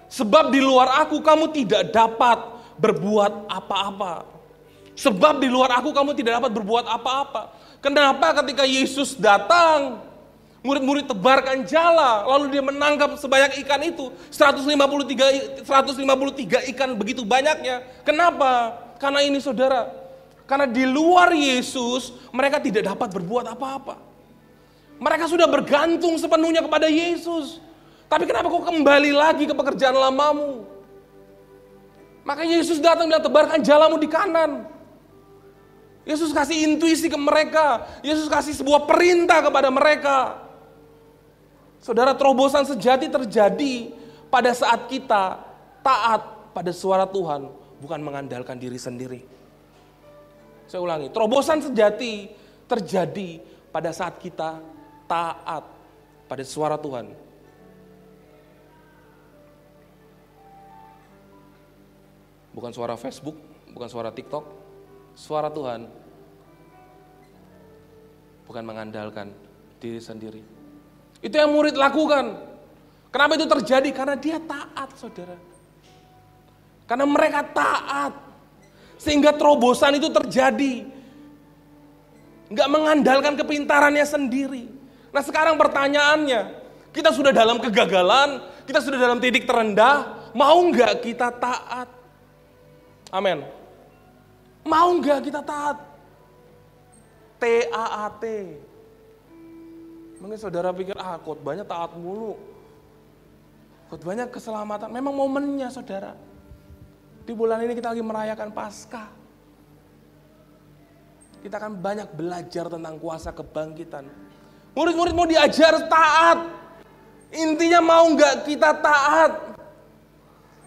Sebab di luar aku kamu tidak dapat berbuat apa-apa. Sebab di luar aku kamu tidak dapat berbuat apa-apa. Kenapa ketika Yesus datang, murid-murid tebarkan jala, lalu dia menangkap sebanyak ikan itu, 153 ikan begitu banyaknya. Kenapa? Karena ini saudara, Karena di luar Yesus, mereka tidak dapat berbuat apa-apa. Mereka sudah bergantung sepenuhnya kepada Yesus. Tapi kenapa kau kembali lagi ke pekerjaan lamamu? Makanya Yesus datang bilang, tebarkan jalamu di kanan. Yesus kasih intuisi ke mereka. Yesus kasih sebuah perintah kepada mereka. Saudara, terobosan sejati terjadi pada saat kita taat pada suara Tuhan, bukan mengandalkan diri sendiri. Saya ulangi, terobosan sejati terjadi pada saat kita taat pada suara Tuhan. Bukan suara Facebook, bukan suara TikTok, suara Tuhan. Bukan mengandalkan diri sendiri. Itu yang murid lakukan. Kenapa itu terjadi? Karena dia taat, saudara. Karena mereka taat. Sehingga terobosan itu terjadi. Enggak mengandalkan kepintarannya sendiri. Nah sekarang pertanyaannya, kita sudah dalam kegagalan, kita sudah dalam titik terendah, mau enggak kita taat? Amin. Mau enggak kita taat? T-A-A-T. Mungkin saudara pikir, khotbahnya taat mulu. Khotbahnya keselamatan. Memang momennya, saudara. Di bulan ini kita lagi merayakan Paskah. Kita akan banyak belajar tentang kuasa kebangkitan. Murid-murid mau diajar taat. Intinya mau enggak kita taat.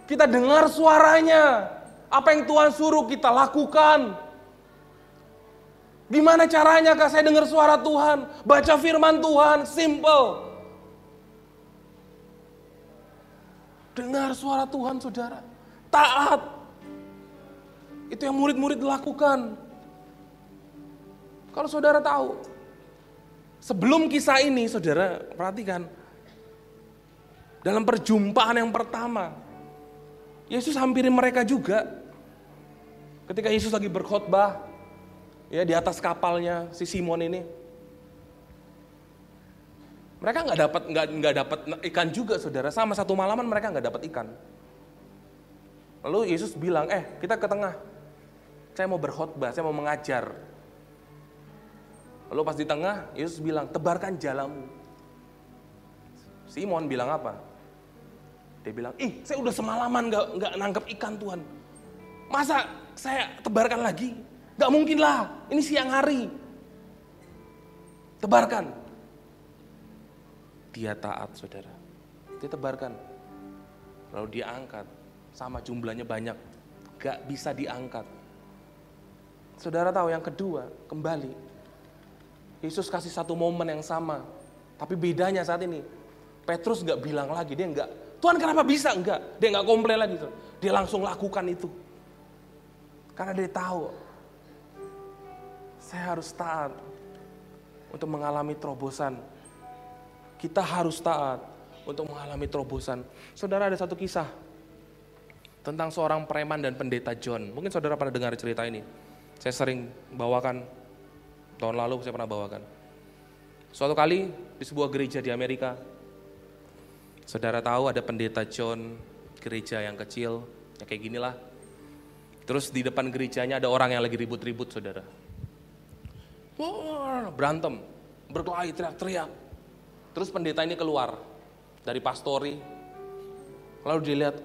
Kita dengar suaranya. Apa yang Tuhan suruh kita lakukan. Gimana caranya Kak saya dengar suara Tuhan? Baca firman Tuhan, simple. Dengar suara Tuhan, saudara. Taat. Itu yang murid-murid lakukan. Kalau saudara tahu, sebelum kisah ini, saudara perhatikan. Dalam perjumpaan yang pertama, Yesus hampiri mereka juga. Ketika Yesus lagi berkhotbah, ya di atas kapalnya si Simon ini, mereka nggak dapat ikan juga, saudara. Sama satu malaman mereka nggak dapat ikan. Lalu Yesus bilang, kita ke tengah. Saya mau berkhotbah, saya mau mengajar. Lalu pas di tengah, Yesus bilang, tebarkan jalamu. Simon bilang apa? Dia bilang, saya udah semalaman nggak nangkep ikan Tuhan. Masa saya tebarkan lagi? Gak mungkin lah, ini siang hari. Tebarkan. Dia taat, saudara. Dia tebarkan. Lalu dia angkat. Sama jumlahnya banyak. Gak bisa diangkat. Saudara tahu yang kedua, kembali. Yesus kasih satu momen yang sama. Tapi bedanya saat ini, Petrus gak bilang lagi. Dia gak, Tuhan kenapa bisa? Enggak. Dia gak komplain lagi. Dia langsung lakukan itu. Karena dia tahu, saya harus taat untuk mengalami terobosan. Kita harus taat untuk mengalami terobosan. Saudara, ada satu kisah tentang seorang preman dan pendeta John. Mungkin saudara pernah dengar cerita ini. Saya sering bawakan, tahun lalu saya pernah bawakan. Suatu kali di sebuah gereja di Amerika, saudara tahu ada pendeta John, gereja yang kecil, ya kayak ginilah. Terus di depan gerejanya ada orang yang lagi ribut-ribut, saudara. Berantem, berkelahi, teriak-teriak. Terus pendeta ini keluar dari pastori. Lalu dilihat,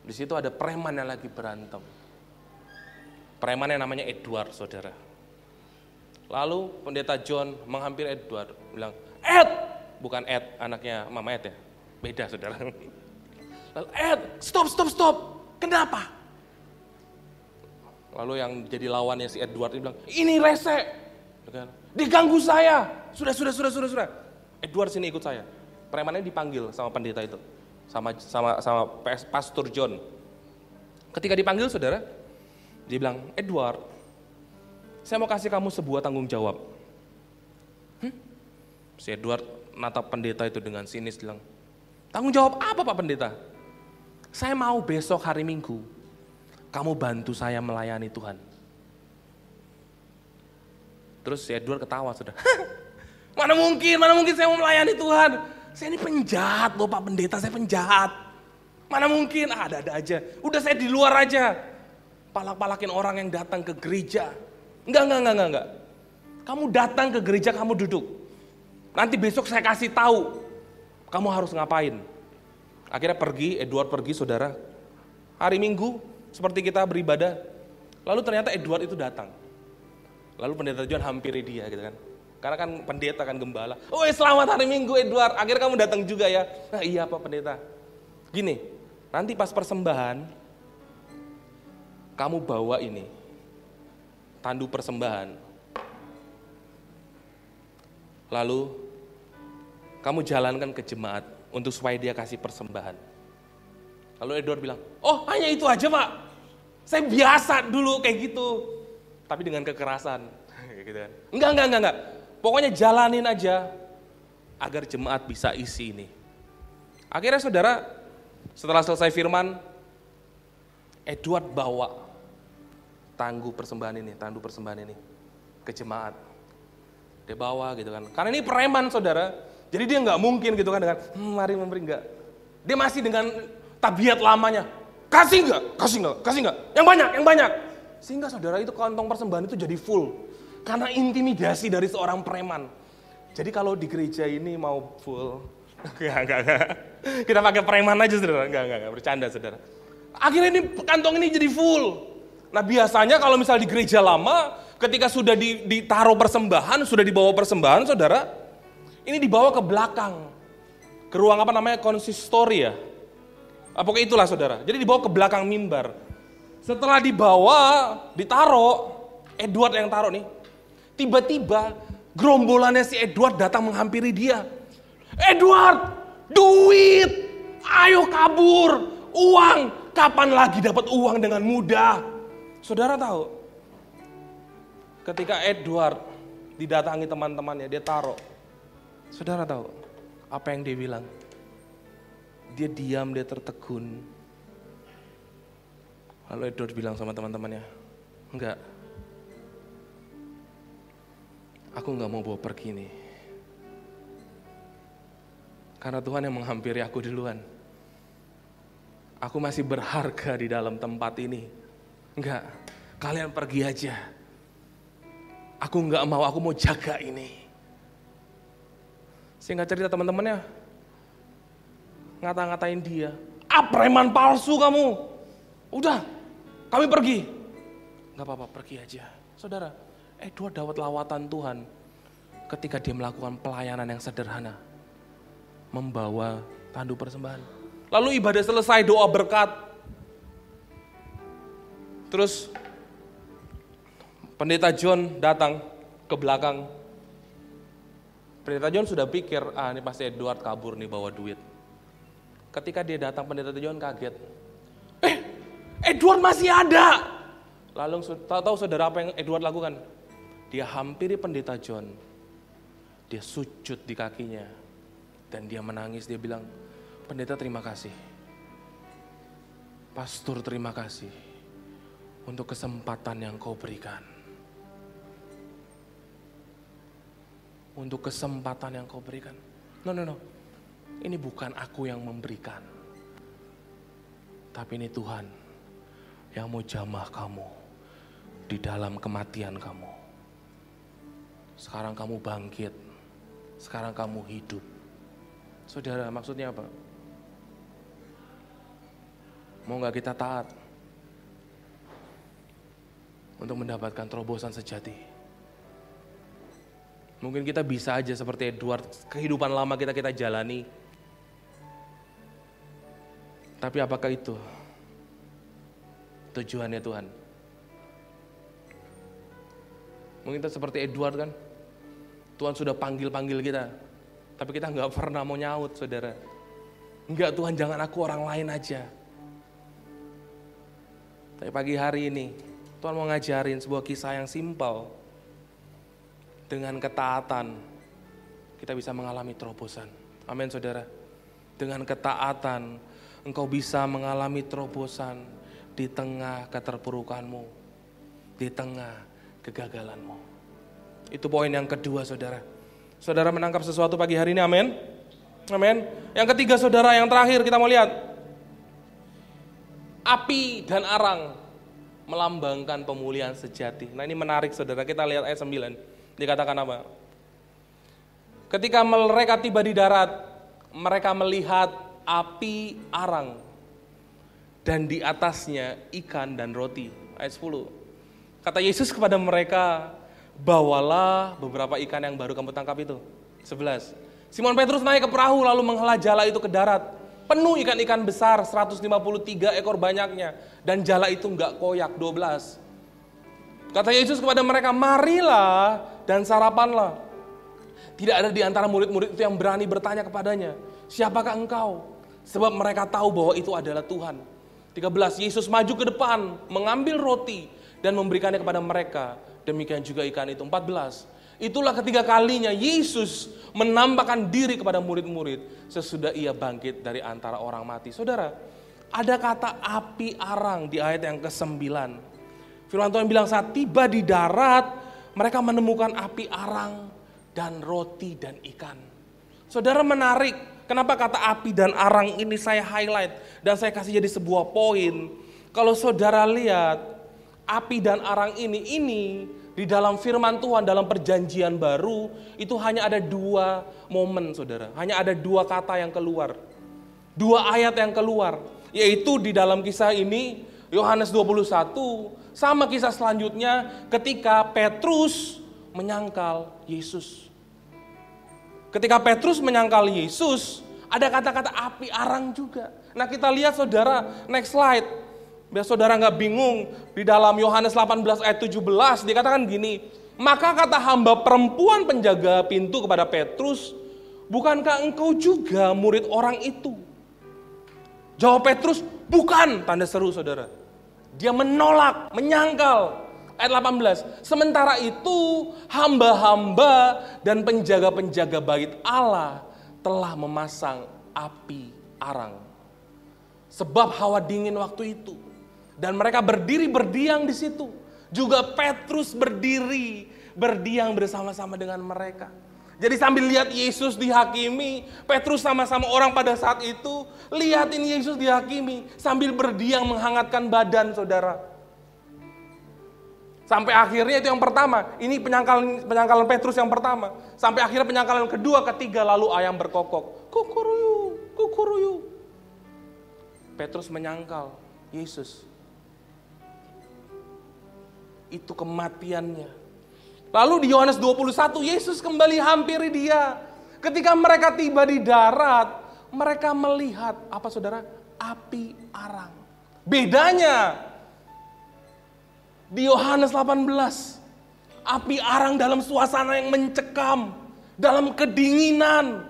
di situ ada preman yang lagi berantem. Preman yang namanya Edward, saudara. Lalu pendeta John menghampiri Edward, bilang, Ed! Bukan Ed, anaknya Mama Ed ya. Beda, saudara. Lalu, Ed, stop. Kenapa? Lalu yang jadi lawannya si Edward ini bilang, ini rese. Diganggu saya. Sudah. Edward sini ikut saya. Premannya dipanggil sama pendeta itu. Sama Pastor John. Ketika dipanggil, saudara, dia bilang, Edward, saya mau kasih kamu sebuah tanggung jawab. Si Edward natap pendeta itu dengan sinis, bilang, tanggung jawab apa Pak Pendeta? Saya mau besok hari Minggu, kamu bantu saya melayani Tuhan. Terus si Edward ketawa, sudah. Mana mungkin saya mau melayani Tuhan. Saya ini penjahat loh Pak Pendeta, saya penjahat. Mana mungkin, ada aja. Udah saya di luar aja. palak-palakin orang yang datang ke gereja. Enggak. Kamu datang ke gereja, kamu duduk. Nanti besok saya kasih tahu kamu harus ngapain. Akhirnya Edward pergi saudara. Hari Minggu seperti kita beribadah. Lalu ternyata Edward itu datang. Lalu pendeta John hampiri dia gitu kan. Karena kan pendeta kan gembala. Oh selamat hari Minggu Edward, akhirnya kamu datang juga ya. Nah iya Pak Pendeta. Gini, nanti pas persembahan, kamu bawa ini, tandu persembahan. Lalu, kamu jalankan ke jemaat untuk supaya dia kasih persembahan. Lalu Edward bilang, oh hanya itu aja Pak. Saya biasa dulu kayak gitu. Tapi dengan kekerasan. Gitu kan. Enggak. Pokoknya jalanin aja agar jemaat bisa isi ini. Akhirnya saudara, setelah selesai firman, Edward bawa tandu persembahan ini ke jemaat. Dia bawa gitu kan. Karena ini preman saudara, jadi dia nggak mungkin gitu kan dengan mari memberi, enggak. Dia masih dengan tabiat lamanya. Kasih enggak? Yang banyak. Sehingga saudara itu kantong persembahan itu jadi full. Karena intimidasi dari seorang preman. Jadi kalau di gereja ini mau full, enggak. Kita pakai preman aja saudara, enggak, bercanda saudara. Akhirnya ini kantong ini jadi full. Nah biasanya kalau misal di gereja lama, ketika sudah ditaruh persembahan, sudah dibawa persembahan saudara, ini dibawa ke belakang. Ke ruang konsistori ya. Pokoknya itulah saudara. Jadi dibawa ke belakang mimbar. Setelah dibawa, ditaruh, Edward yang taruh nih. Tiba-tiba gerombolannya si Edward datang menghampiri dia. Edward, duit, ayo kabur, uang, kapan lagi dapat uang dengan mudah? Saudara tahu, ketika Edward didatangi teman-temannya, dia taruh. Saudara tahu apa yang dia bilang? Dia diam, dia tertegun. Lalu Edward bilang sama teman-temannya, enggak. Aku enggak mau bawa pergi nih. Karena Tuhan yang menghampiri aku duluan. Aku masih berharga di dalam tempat ini. Enggak, kalian pergi aja. Aku enggak mau, aku mau jaga ini. Singkat cerita teman-temannya ngata-ngatain dia. Preman palsu kamu. Udah, kami pergi. Enggak apa-apa, pergi aja. Saudara, Edward dapat lawatan Tuhan ketika dia melakukan pelayanan yang sederhana. Membawa tandu persembahan. Lalu ibadah selesai, doa berkat. Terus Pendeta John datang ke belakang. Pendeta John sudah pikir, ini pasti Edward kabur nih bawa duit. Ketika dia datang, Pendeta John kaget. Edward masih ada. Lalu tahu saudara apa yang Edward lakukan? Dia hampiri Pendeta John, dia sujud di kakinya, dan dia menangis, dia bilang, Pendeta terima kasih, Pastor terima kasih, untuk kesempatan yang kau berikan. Untuk kesempatan yang kau berikan. No, ini bukan aku yang memberikan, tapi ini Tuhan yang mau jamah kamu di dalam kematian kamu. Sekarang kamu bangkit, sekarang kamu hidup. Saudara, maksudnya apa? Mau gak kita taat untuk mendapatkan terobosan sejati? Mungkin kita bisa aja seperti Edward, kehidupan lama kita jalani. Tapi apakah itu tujuannya Tuhan? Mungkin kita seperti Edward kan? Tuhan sudah panggil kita, tapi kita nggak pernah mau nyaut, saudara. Enggak, Tuhan jangan aku orang lain aja. Tapi pagi hari ini, Tuhan mau ngajarin sebuah kisah yang simpel. Dengan ketaatan, kita bisa mengalami terobosan. Amin, saudara. Dengan ketaatan, engkau bisa mengalami terobosan di tengah keterpurukanmu, di tengah kegagalanmu. Itu poin yang kedua, saudara. Saudara menangkap sesuatu pagi hari ini, amin? Amin. Yang ketiga, saudara, yang terakhir kita mau lihat. Api dan arang melambangkan pemulihan sejati. Nah ini menarik saudara, kita lihat ayat 9. Dikatakan apa? Ketika mereka tiba di darat, mereka melihat api arang dan di atasnya ikan dan roti. Ayat 10. Kata Yesus kepada mereka, bawalah beberapa ikan yang baru kamu tangkap itu. 11. Simon Petrus naik ke perahu lalu menghela jala itu ke darat. Penuh ikan-ikan besar, 153 ekor banyaknya. Dan jala itu enggak koyak, 12. Kata Yesus kepada mereka, marilah dan sarapanlah. Tidak ada di antara murid-murid itu yang berani bertanya kepadanya, siapakah engkau? Sebab mereka tahu bahwa itu adalah Tuhan. 13. Yesus maju ke depan, mengambil roti dan memberikannya kepada mereka. Demikian juga ikan itu. 14. Itulah ketiga kalinya Yesus menampakkan diri kepada murid-murid sesudah ia bangkit dari antara orang mati. Saudara, ada kata api arang di ayat yang ke-9. Firman Tuhan bilang saat tiba di darat, mereka menemukan api arang dan roti dan ikan. Saudara, menarik. Kenapa kata api dan arang ini saya highlight dan saya kasih jadi sebuah poin. Kalau saudara lihat, api dan arang ini di dalam firman Tuhan, dalam perjanjian baru, itu hanya ada 2 momen saudara. Hanya ada 2 kata yang keluar. 2 ayat yang keluar. Yaitu di dalam kisah ini, Yohanes 21, sama kisah selanjutnya ketika Petrus menyangkal Yesus. Ketika Petrus menyangkal Yesus, ada kata-kata api arang juga. Nah kita lihat saudara, next slide. Biar saudara nggak bingung, di dalam Yohanes 18 ayat 17 dikatakan gini, maka kata hamba perempuan penjaga pintu kepada Petrus, bukankah engkau juga murid orang itu? Jawab Petrus, bukan, tanda seru saudara. Dia menolak, menyangkal. Ayat 18, sementara itu hamba-hamba dan penjaga-penjaga bait Allah telah memasang api arang. Sebab hawa dingin waktu itu. Dan mereka berdiri berdiam di situ. Juga Petrus berdiri berdiam bersama-sama dengan mereka. Jadi sambil lihat Yesus dihakimi, Petrus sama-sama orang pada saat itu lihatin Yesus dihakimi sambil berdiam menghangatkan badan saudara. Sampai akhirnya itu yang pertama, ini penyangkalan Petrus yang pertama. Sampai akhirnya penyangkalan kedua, ketiga, lalu ayam berkokok. Kukuruyu, kukuruyu. Petrus menyangkal Yesus. Itu kematiannya. Lalu di Yohanes 21, Yesus kembali hampiri dia. Ketika mereka tiba di darat, mereka melihat, apa saudara? Api arang. Bedanya, di Yohanes 18, api arang dalam suasana yang mencekam, dalam kedinginan.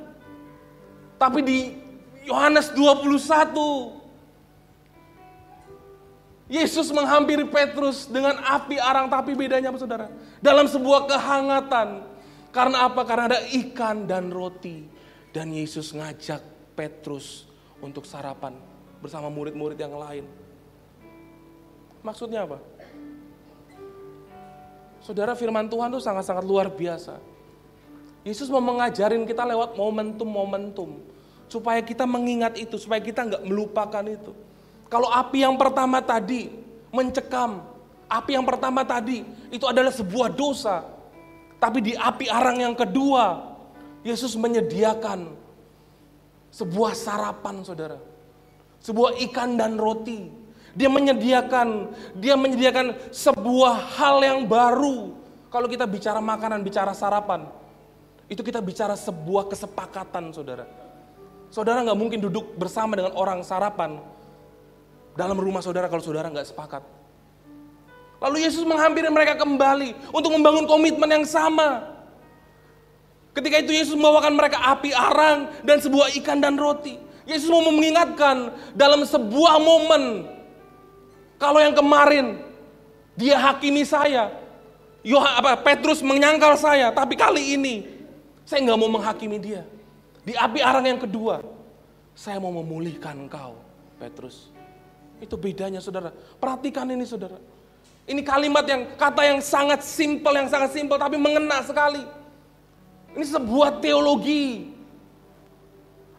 Tapi di Yohanes 21, Yesus menghampiri Petrus dengan api arang, tapi bedanya apa saudara? Dalam sebuah kehangatan. Karena apa? Karena ada ikan dan roti. Dan Yesus ngajak Petrus untuk sarapan bersama murid-murid yang lain. Maksudnya apa? Saudara, firman Tuhan itu sangat-sangat luar biasa. Yesus mau mengajarin kita lewat momentum-momentum. Supaya kita mengingat itu, supaya kita nggak melupakan itu. Kalau api yang pertama tadi mencekam, api yang pertama tadi itu adalah sebuah dosa. Tapi di api arang yang kedua, Yesus menyediakan sebuah sarapan saudara. Sebuah ikan dan roti. Dia menyediakan sebuah hal yang baru. Kalau kita bicara makanan, bicara sarapan, itu kita bicara sebuah kesepakatan saudara. Saudara gak mungkin duduk bersama dengan orang sarapan dalam rumah saudara kalau saudara gak sepakat. Lalu Yesus menghampiri mereka kembali untuk membangun komitmen yang sama. Ketika itu Yesus membawakan mereka api arang dan sebuah ikan dan roti. Yesus mau mengingatkan dalam sebuah momen, kalau yang kemarin dia hakimi saya, Petrus menyangkal saya, tapi kali ini saya nggak mau menghakimi dia. Di api arang yang kedua, saya mau memulihkan engkau, Petrus. Itu bedanya saudara. Perhatikan ini saudara. Ini kalimat kata yang sangat simpel, tapi mengena sekali. Ini sebuah teologi.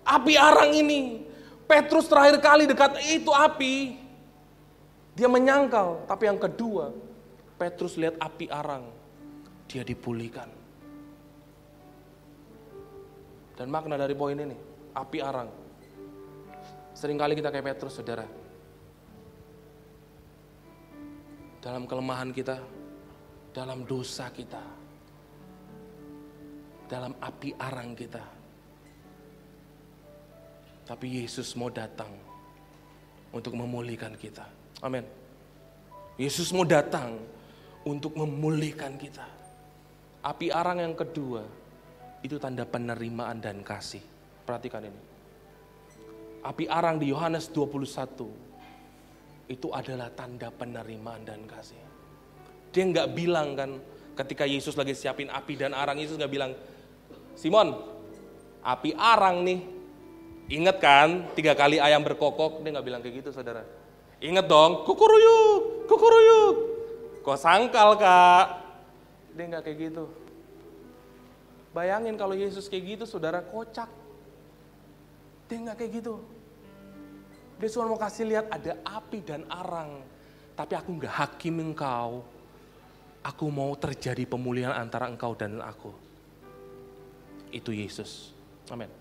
Api arang ini, Petrus terakhir kali dekat itu api, Dia menyangkal, tapi yang kedua, Petrus lihat api arang, dia dipulihkan. Dan makna dari poin ini, api arang. Seringkali kita kayak Petrus, saudara. Dalam kelemahan kita, dalam dosa kita, dalam api arang kita. Tapi Yesus mau datang untuk memulihkan kita. Amin. Yesus mau datang untuk memulihkan kita. Api arang yang kedua, itu tanda penerimaan dan kasih. Perhatikan ini. Api arang di Yohanes 21, itu adalah tanda penerimaan dan kasih. Dia nggak bilang kan, ketika Yesus lagi siapin api dan arang, Yesus nggak bilang, Simon, api arang nih. Ingat kan, 3 kali ayam berkokok, dia nggak bilang kayak gitu, saudara. Ingat dong, kukuruyuk, kukuruyuk. Kok sangkal, Kak? Dia nggak kayak gitu. Bayangin kalau Yesus kayak gitu, saudara, kocak. Dia nggak kayak gitu. Dia cuma mau kasih lihat ada api dan arang. Tapi aku nggak hakim engkau. Aku mau terjadi pemulihan antara engkau dan aku. Itu Yesus. Amin.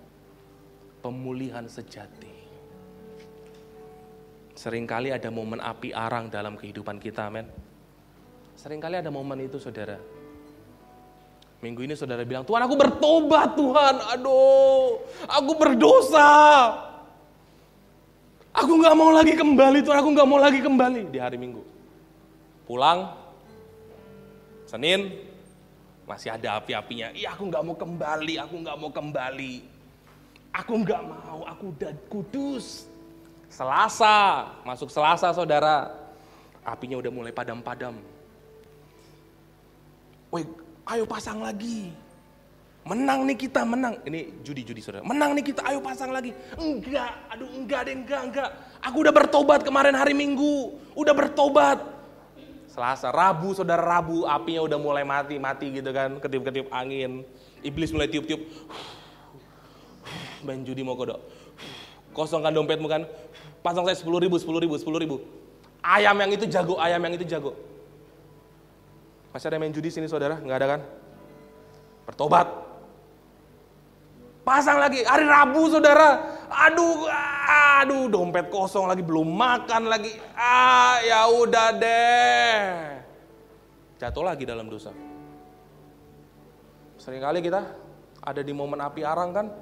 Pemulihan sejati. Seringkali ada momen api arang dalam kehidupan kita, amin. Seringkali ada momen itu, saudara. Minggu ini saudara bilang, Tuhan aku bertobat Tuhan, aduh, aku berdosa. Aku gak mau lagi kembali Tuhan, aku gak mau lagi kembali. Di hari Minggu. Pulang, Senin, masih ada api-apinya. Iya aku gak mau kembali, aku gak mau kembali. Aku gak mau, aku udah kudus. Selasa, masuk Selasa saudara. Apinya udah mulai padam-padam. Woi, ayo pasang lagi. Menang nih kita, menang. Ini judi saudara. Menang nih kita, ayo pasang lagi. Enggak, aduh enggak. Aku udah bertobat kemarin hari Minggu. Udah bertobat. Selasa, Rabu saudara, Rabu apinya udah mulai mati gitu kan. Ketip-ketip angin. Iblis mulai tiup-tiup. Main judi mau kodok. Kosongkan dompetmu kan. Pasang saya 10.000. Ayam yang itu jago. Masih ada main judi sini saudara? Enggak ada kan? Bertobat. Pasang lagi, hari Rabu saudara. Aduh, dompet kosong lagi, belum makan lagi. Ya udah deh. Jatuh lagi dalam dosa. Seringkali kita ada di momen api arang kan?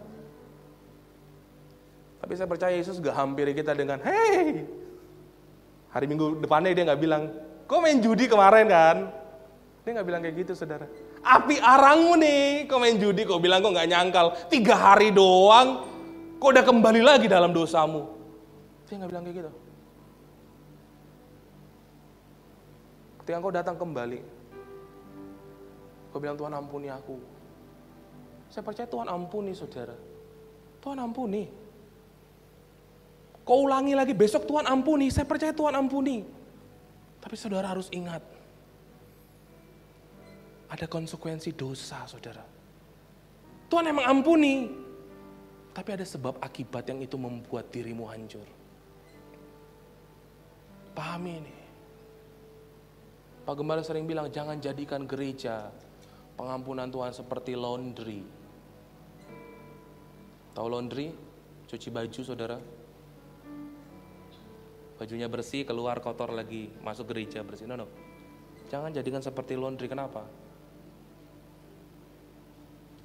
Tapi saya percaya Yesus gak hampiri kita dengan, hey, hari Minggu depannya dia gak bilang, kok main judi kemarin kan? Dia gak bilang kayak gitu saudara. Api arangmu nih, kok main judi, kok bilang kok gak nyangkal. 3 hari doang, kok udah kembali lagi dalam dosamu. Dia gak bilang kayak gitu. Ketika engkau datang kembali, kau bilang Tuhan ampuni aku. Saya percaya Tuhan ampuni saudara. Tuhan ampuni. Kau ulangi lagi, besok Tuhan ampuni, saya percaya Tuhan ampuni. Tapi saudara harus ingat, ada konsekuensi dosa saudara. Tuhan emang ampuni, tapi ada sebab akibat yang itu membuat dirimu hancur. Pahami ini. Pak Gembala sering bilang, jangan jadikan gereja pengampunan Tuhan seperti laundry. Tahu laundry? Cuci baju saudara. Bajunya bersih, keluar kotor lagi, masuk gereja bersih. No. Jangan jadikan seperti laundry. Kenapa?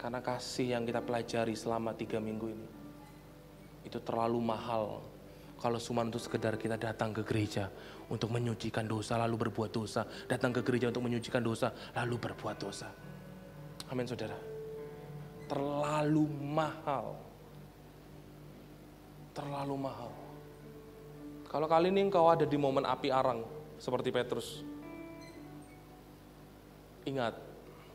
Karena kasih yang kita pelajari selama 3 minggu ini, itu terlalu mahal. Kalau cuma untuk sekedar kita datang ke gereja untuk menyucikan dosa, lalu berbuat dosa. Datang ke gereja untuk menyucikan dosa, lalu berbuat dosa. Amin saudara. Terlalu mahal. Terlalu mahal. Kalau kali ini engkau ada di momen api arang seperti Petrus, ingat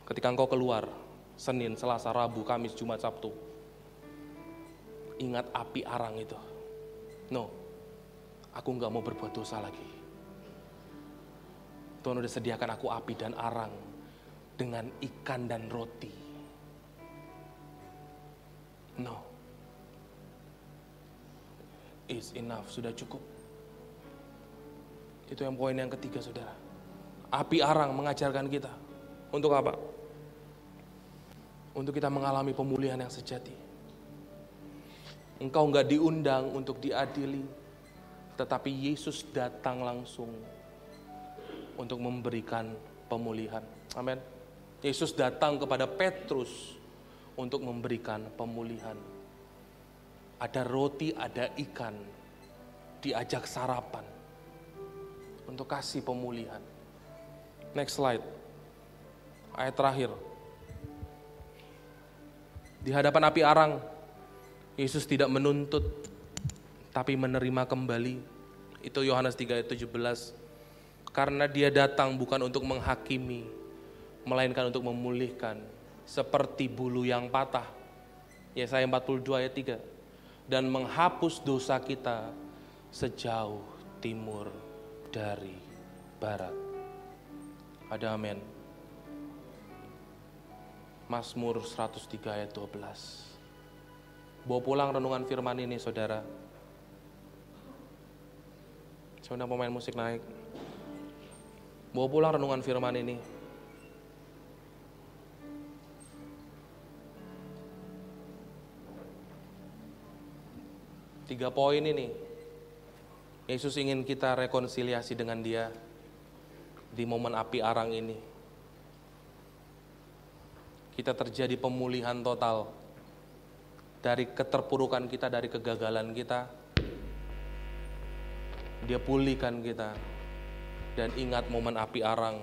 ketika engkau keluar Senin, Selasa, Rabu, Kamis, Jumat, Sabtu, ingat api arang itu. No, aku gak mau berbuat dosa lagi. Tuhan udah sediakan aku api dan arang dengan ikan dan roti. No, it's enough, sudah cukup. Itu yang poin yang ketiga, saudara. Api arang mengajarkan kita. Untuk apa? Untuk kita mengalami pemulihan yang sejati. Engkau enggak diundang untuk diadili, tetapi Yesus datang langsung untuk memberikan pemulihan. Amin. Yesus datang kepada Petrus untuk memberikan pemulihan. Ada roti, ada ikan, diajak sarapan untuk kasih pemulihan. Next slide. Ayat terakhir. Di hadapan api arang, Yesus tidak menuntut, tapi menerima kembali. Itu Yohanes 3 ayat 17. Karena dia datang bukan untuk menghakimi, melainkan untuk memulihkan. Seperti bulu yang patah. Yesaya 42 ayat 3. Dan menghapus dosa kita sejauh timur dari barat. Ada amin. Mazmur 103 ayat 12. Bawa pulang renungan firman ini, saudara. Sebentar pemain musik naik. Bawa pulang renungan firman ini. Tiga poin ini. Yesus ingin kita rekonsiliasi dengan Dia di momen api arang ini. Kita terjadi pemulihan total dari keterpurukan kita, dari kegagalan kita. Dia pulihkan kita. Dan ingat momen api arang,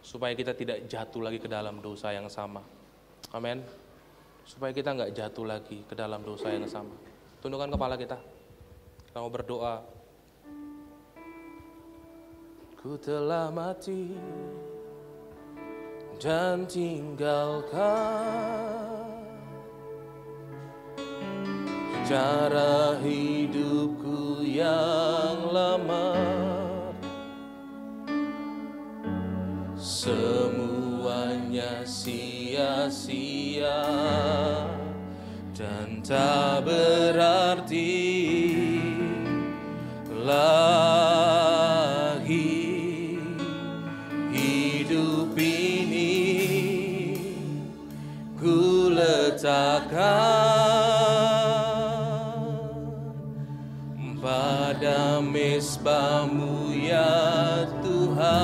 supaya kita tidak jatuh lagi ke dalam dosa yang sama. Amin. Supaya kita nggak jatuh lagi ke dalam dosa yang sama. Tundukkan kepala kita. Kita mau berdoa. Ku telah mati dan tinggalkan cara hidupku yang lama. Semuanya sia-sia dan tak berarti lagi. Hidup ini ku letakkan pada mezbah-Mu ya Tuhan.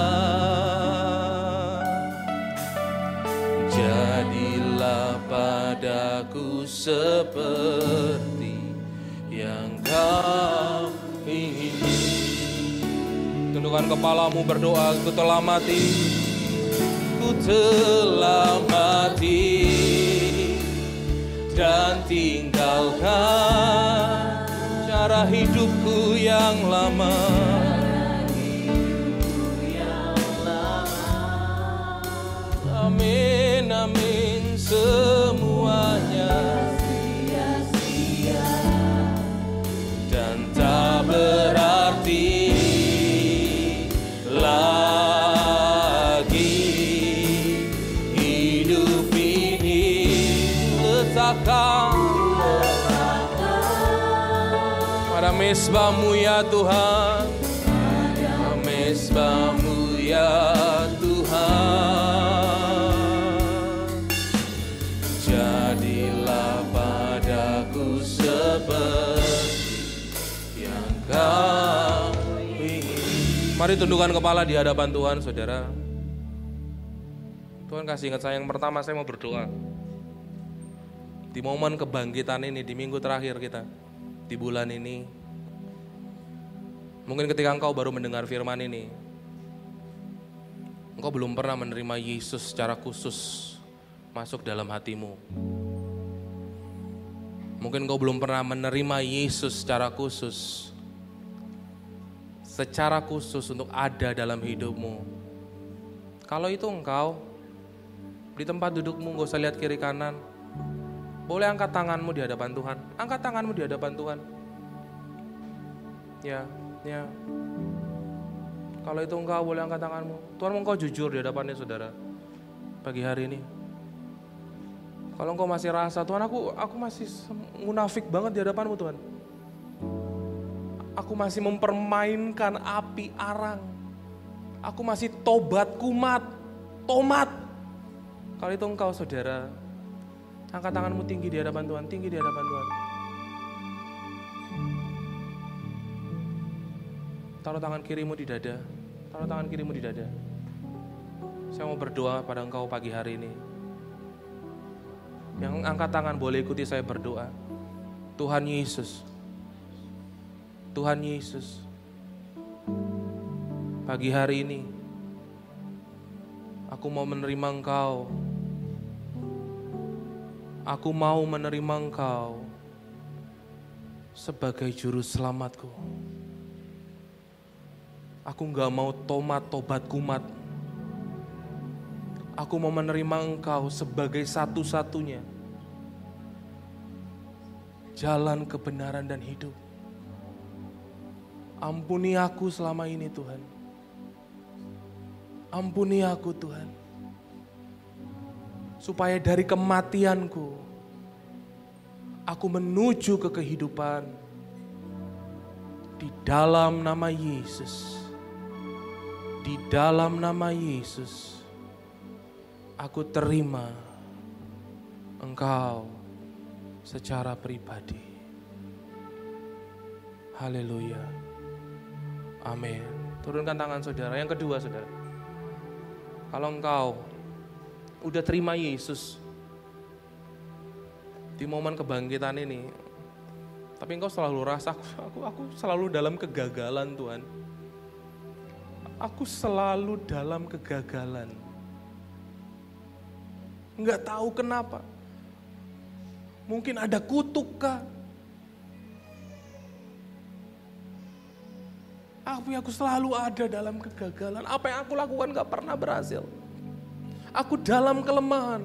Jadilah padaku seperti yang Kau ingini. Tundukkan kepalamu, berdoa. Ku telah mati, ku telah mati dan tinggalkan cara hidupku yang lama. Amin, amin, semuanya sia-sia dan tak berarti lagi. Hidup ini letakkan pada mezbah-Mu ya Tuhan, pada mezbah-Mu ya Tuhan. Jadilah padaku seperti yang Kau ingin. Mari tundukkan kepala di hadapan Tuhan, saudara. Tuhan kasih ingat saya, yang pertama saya mau berdoa. Di momen kebangkitan ini, di minggu terakhir kita, di bulan ini, mungkin ketika engkau baru mendengar firman ini, engkau belum pernah menerima Yesus secara khusus masuk dalam hatimu. Mungkin engkau belum pernah menerima Yesus secara khusus untuk ada dalam hidupmu. Kalau itu engkau di tempat dudukmu, gak usah lihat kiri kanan. Boleh angkat tanganmu di hadapan Tuhan. Angkat tanganmu di hadapan Tuhan. Ya. Kalau itu engkau, boleh angkat tanganmu. Tuhan mau engkau jujur di hadapannya, saudara. Pagi hari ini. Kalau engkau masih rasa, Tuhan aku masih munafik banget di hadapanmu, Tuhan. Aku masih mempermainkan api arang. Aku masih tobat tomat. Kalau itu engkau saudara, angkat tanganmu tinggi di hadapan Tuhan, tinggi di hadapan Tuhan. Taruh tangan kirimu di dada, taruh tangan kirimu di dada. Saya mau berdoa pada engkau pagi hari ini. Yang angkat tangan boleh ikuti saya berdoa. Tuhan Yesus, Tuhan Yesus, pagi hari ini aku mau menerima Engkau. Aku mau menerima Engkau sebagai juru selamatku. Aku gak mau tobat kumat. Aku mau menerima Engkau sebagai satu-satunya jalan kebenaran dan hidup. Ampuni aku selama ini Tuhan. Ampuni aku Tuhan. Supaya dari kematianku, aku menuju ke kehidupan. Di dalam nama Yesus. Di dalam nama Yesus. Aku terima Engkau secara pribadi. Haleluya. Amin. Turunkan tangan saudara. Yang kedua saudara. Kalau engkau udah terima Yesus di momen kebangkitan ini, tapi engkau selalu rasa aku selalu dalam kegagalan Tuhan. Aku selalu dalam kegagalan. Enggak tahu kenapa. Mungkin ada kutuk kah? Aku selalu ada dalam kegagalan. Apa yang aku lakukan gak pernah berhasil. Aku dalam kelemahan.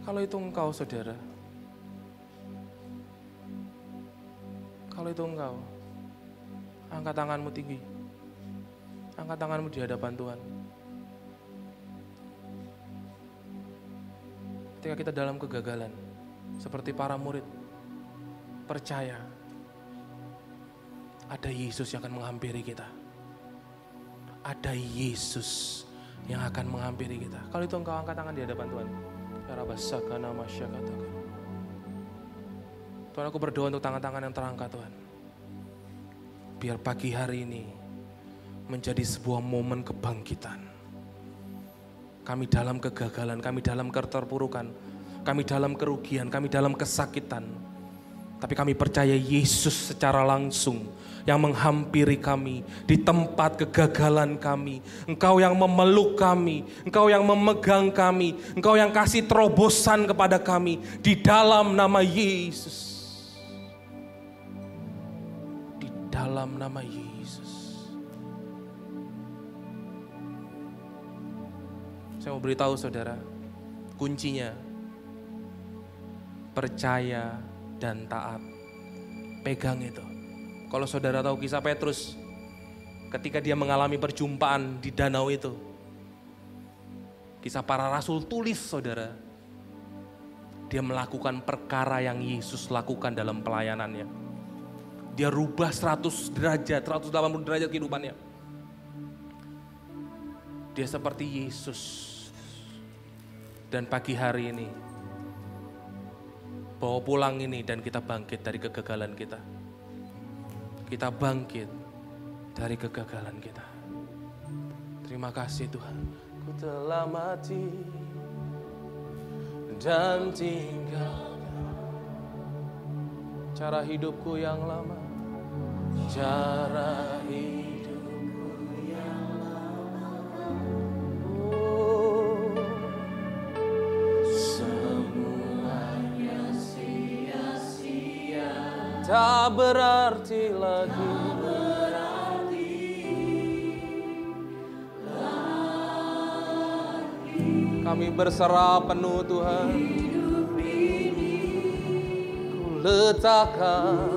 Kalau itu engkau saudara. Kalau itu engkau. Angkat tanganmu tinggi. Angkat tanganmu di hadapan Tuhan. Ketika kita dalam kegagalan. Seperti para murid. Percaya. Ada Yesus yang akan menghampiri kita. Ada Yesus yang akan menghampiri kita. Kalau itu engkau angkat tangan di hadapan Tuhan. Tuhan, aku berdoa untuk tangan-tangan yang terangkat Tuhan. Biar pagi hari ini menjadi sebuah momen kebangkitan. Kami dalam kegagalan, kami dalam keterpurukan, kami dalam kerugian, kami dalam kesakitan. Tapi kami percaya Yesus secara langsung yang menghampiri kami di tempat kegagalan kami. Engkau yang memeluk kami, Engkau yang memegang kami, Engkau yang kasih terobosan kepada kami di dalam nama Yesus. Di dalam nama Yesus. Saya mau beritahu saudara, kuncinya percaya dan taat. Pegang itu. Kalau saudara tahu kisah Petrus, ketika dia mengalami perjumpaan di danau itu, kisah para rasul tulis saudara, dia melakukan perkara yang Yesus lakukan dalam pelayanannya. Dia rubah 100 derajat, 180 derajat kehidupannya. Dia seperti Yesus. Dan pagi hari ini, bawa pulang ini dan kita bangkit dari kegagalan kita. Kita bangkit dari kegagalan kita. Terima kasih Tuhan. Ku telah mati dan tinggal cara hidupku yang lama. Cara hidupku yang lama. Oh, semuanya sia-sia. Tak berarti lagi. Kami berserah penuh Tuhan. Ku letakkan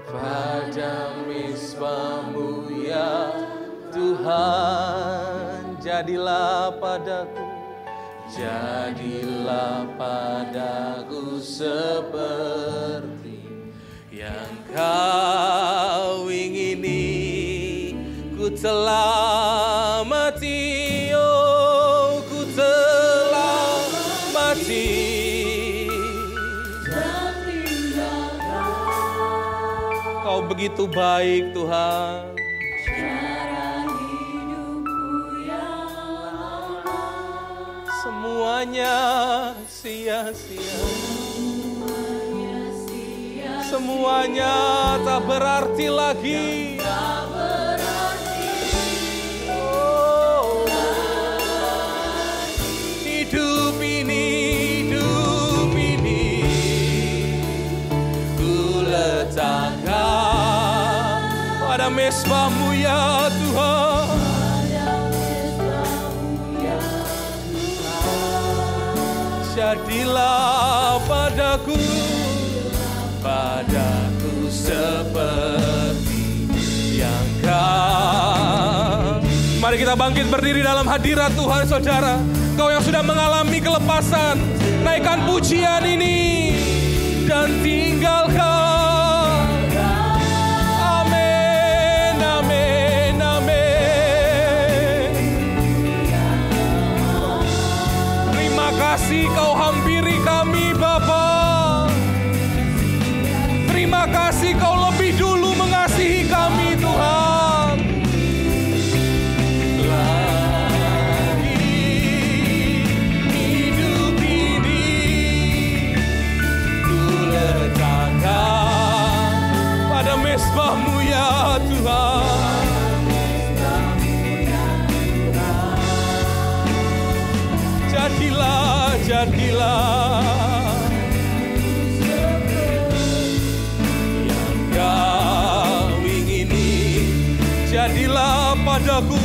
pada misbah-Mu ya Tuhan. Jadilah padaku, jadilah padaku padaku seperti yang kau ingini. Ku telah mati, oh ku telah mati. Kau begitu baik Tuhan. Semuanya sia-sia, semuanya tak berarti lagi. Oh, hidup ini ku letakkan pada mezbah-Mu ya Tuhan. Jadilah padaku seperti yang kau. Mari kita bangkit berdiri dalam hadirat Tuhan, saudara. Kau yang sudah mengalami kelepasan, naikkan pujian ini dan tinggalkan. Amin, amin, amin. Terima kasih kau hampiri kami Bapa. Terima kasih kau lebih dulu mengasihi kami Tuhan. Lagi hidup ini ku letakkan pada mezbah-Mu ya Tuhan. Jadilah yang kau ingini. Jadilah padaku,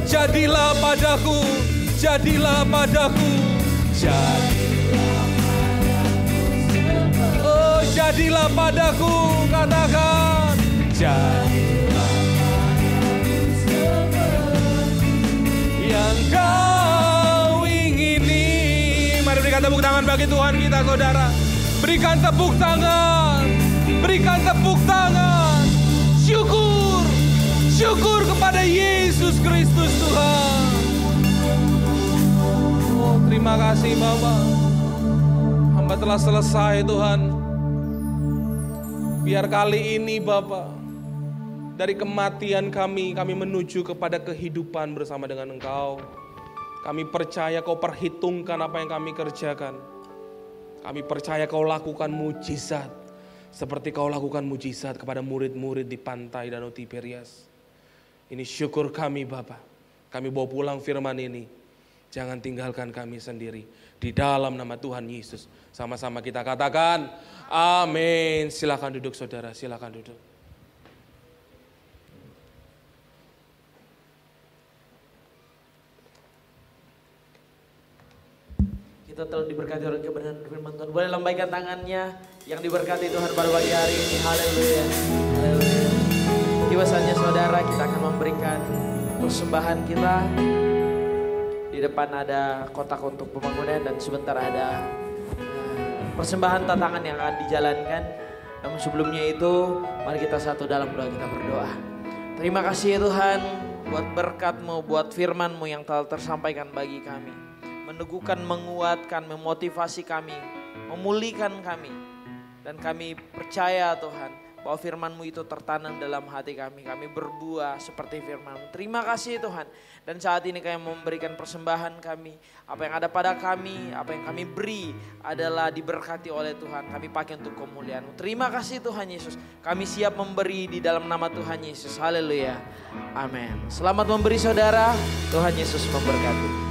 jadilah padaku, jadilah padaku, oh jadilah padaku, katakan jadilah yang kau ingini. Mari berikan tepuk tangan bagi Tuhan kita saudara. Berikan tepuk tangan, berikan tepuk tangan. Syukur kepada Yesus Kristus Tuhan. Oh terima kasih Bapa. Hamba telah selesai Tuhan. Biar kali ini Bapa, dari kematian kami menuju kepada kehidupan bersama dengan Engkau. Kami percaya Kau perhitungkan apa yang kami kerjakan. Kami percaya Kau lakukan mujizat seperti Kau lakukan mujizat kepada murid-murid di pantai Danau Tiberias. Ini syukur kami Bapa. Kami bawa pulang firman ini. Jangan tinggalkan kami sendiri. Di dalam nama Tuhan Yesus. Sama-sama kita katakan amin. Silakan duduk saudara, silakan duduk. Kita telah diberkati oleh kebenaran firman Tuhan. Boleh lambaikan tangannya yang diberkati Tuhan pada pagi hari ini. Haleluya. Haleluya. Tiba saatnya saudara, kita akan memberikan persembahan kita. Di depan ada kotak untuk pembangunan dan sebentar ada persembahan tantangan yang akan dijalankan. Namun sebelumnya itu, mari kita satu dalam doa, kita berdoa. Terima kasih ya Tuhan buat berkat-Mu, buat firman-Mu yang telah tersampaikan bagi kami. Meneguhkan, menguatkan, memotivasi kami, memulihkan kami. Dan kami percaya Tuhan bahwa firman-Mu itu tertanam dalam hati kami. Kami berbuah seperti firman-Mu. Terima kasih Tuhan. Dan saat ini kami memberikan persembahan kami. Apa yang ada pada kami, apa yang kami beri adalah diberkati oleh Tuhan. Kami pakai untuk kemuliaan-Mu. Terima kasih Tuhan Yesus. Kami siap memberi di dalam nama Tuhan Yesus. Haleluya. Amin. Selamat memberi saudara. Tuhan Yesus memberkati.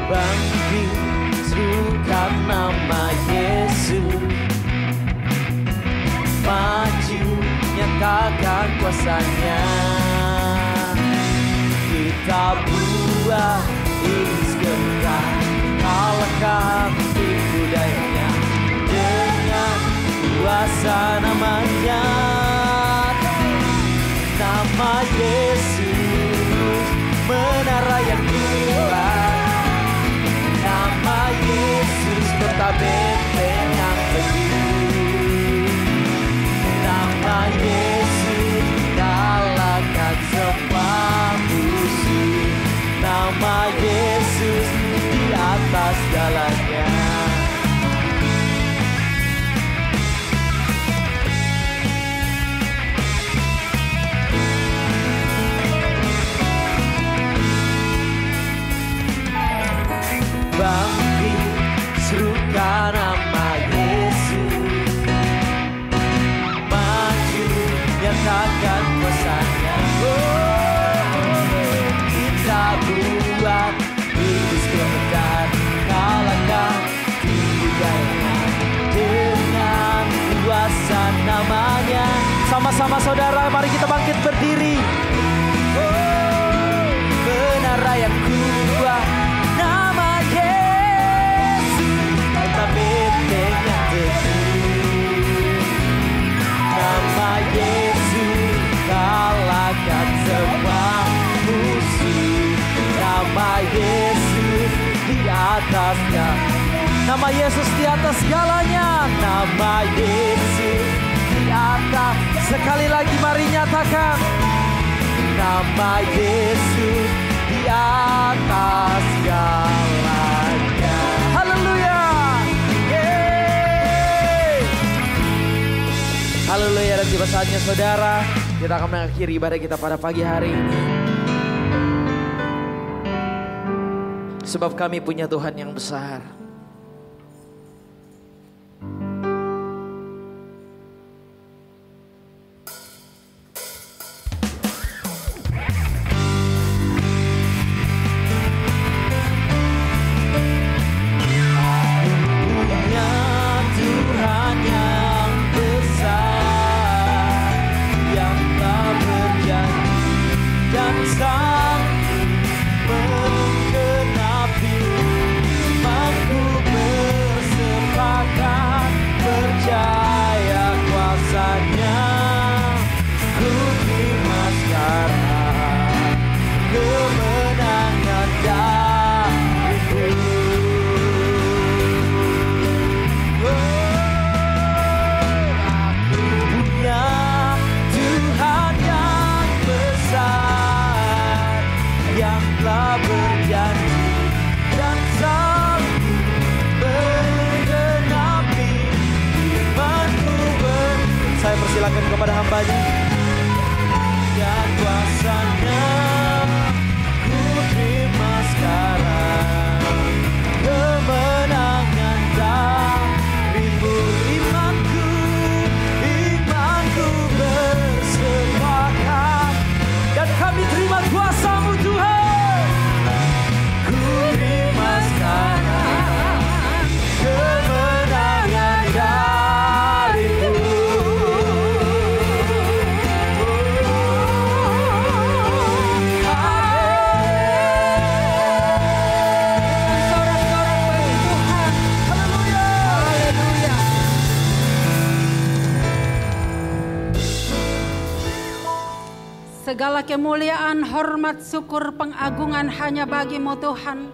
Bangkit, serukan nama Yesus. Maju, nyatakan kuasanya. Kita buah iblis kekal kuasa namanya. Nama Yesus, menara yang kuat. Nama Yesus, kota benteng yang teguh. Nama Yesus, kalahkan semua musuh. Nama Yesus, di atas segalanya. Bangkit, serukan nama Yesus. Maju, nyatakan kuasanya. Kita buat iblis kementar, kalahkan dirinya dengan kuasa namanya. Sama-sama saudara, mari kita bangkit berdiri. Menara yang kuat, nama Yesus, kota benteng yang teguh. Nama Yesus, kalahkan semua musuh. Nama Yesus di atasnya. Nama Yesus di atas segalanya. Nama Yesus di atas. Sekali lagi mari nyatakan. Nama Yesus di atas segalanya. Haleluya. Yeay. Haleluya. Dan tiba saatnya saudara, kita akan mengakhiri ibadah kita pada pagi hari ini. Sebab kami punya Tuhan yang besar. Persilakan kepada hambanya dan kuasanya ku terima sekarang kemenangan darimu. Imanku bersepakat dan kami terima kuasa-Mu Tuhan. Ku terima sekarang kemenangan darimu. Segala kemuliaan, hormat, syukur, pengagungan hanya bagi-Mu Tuhan.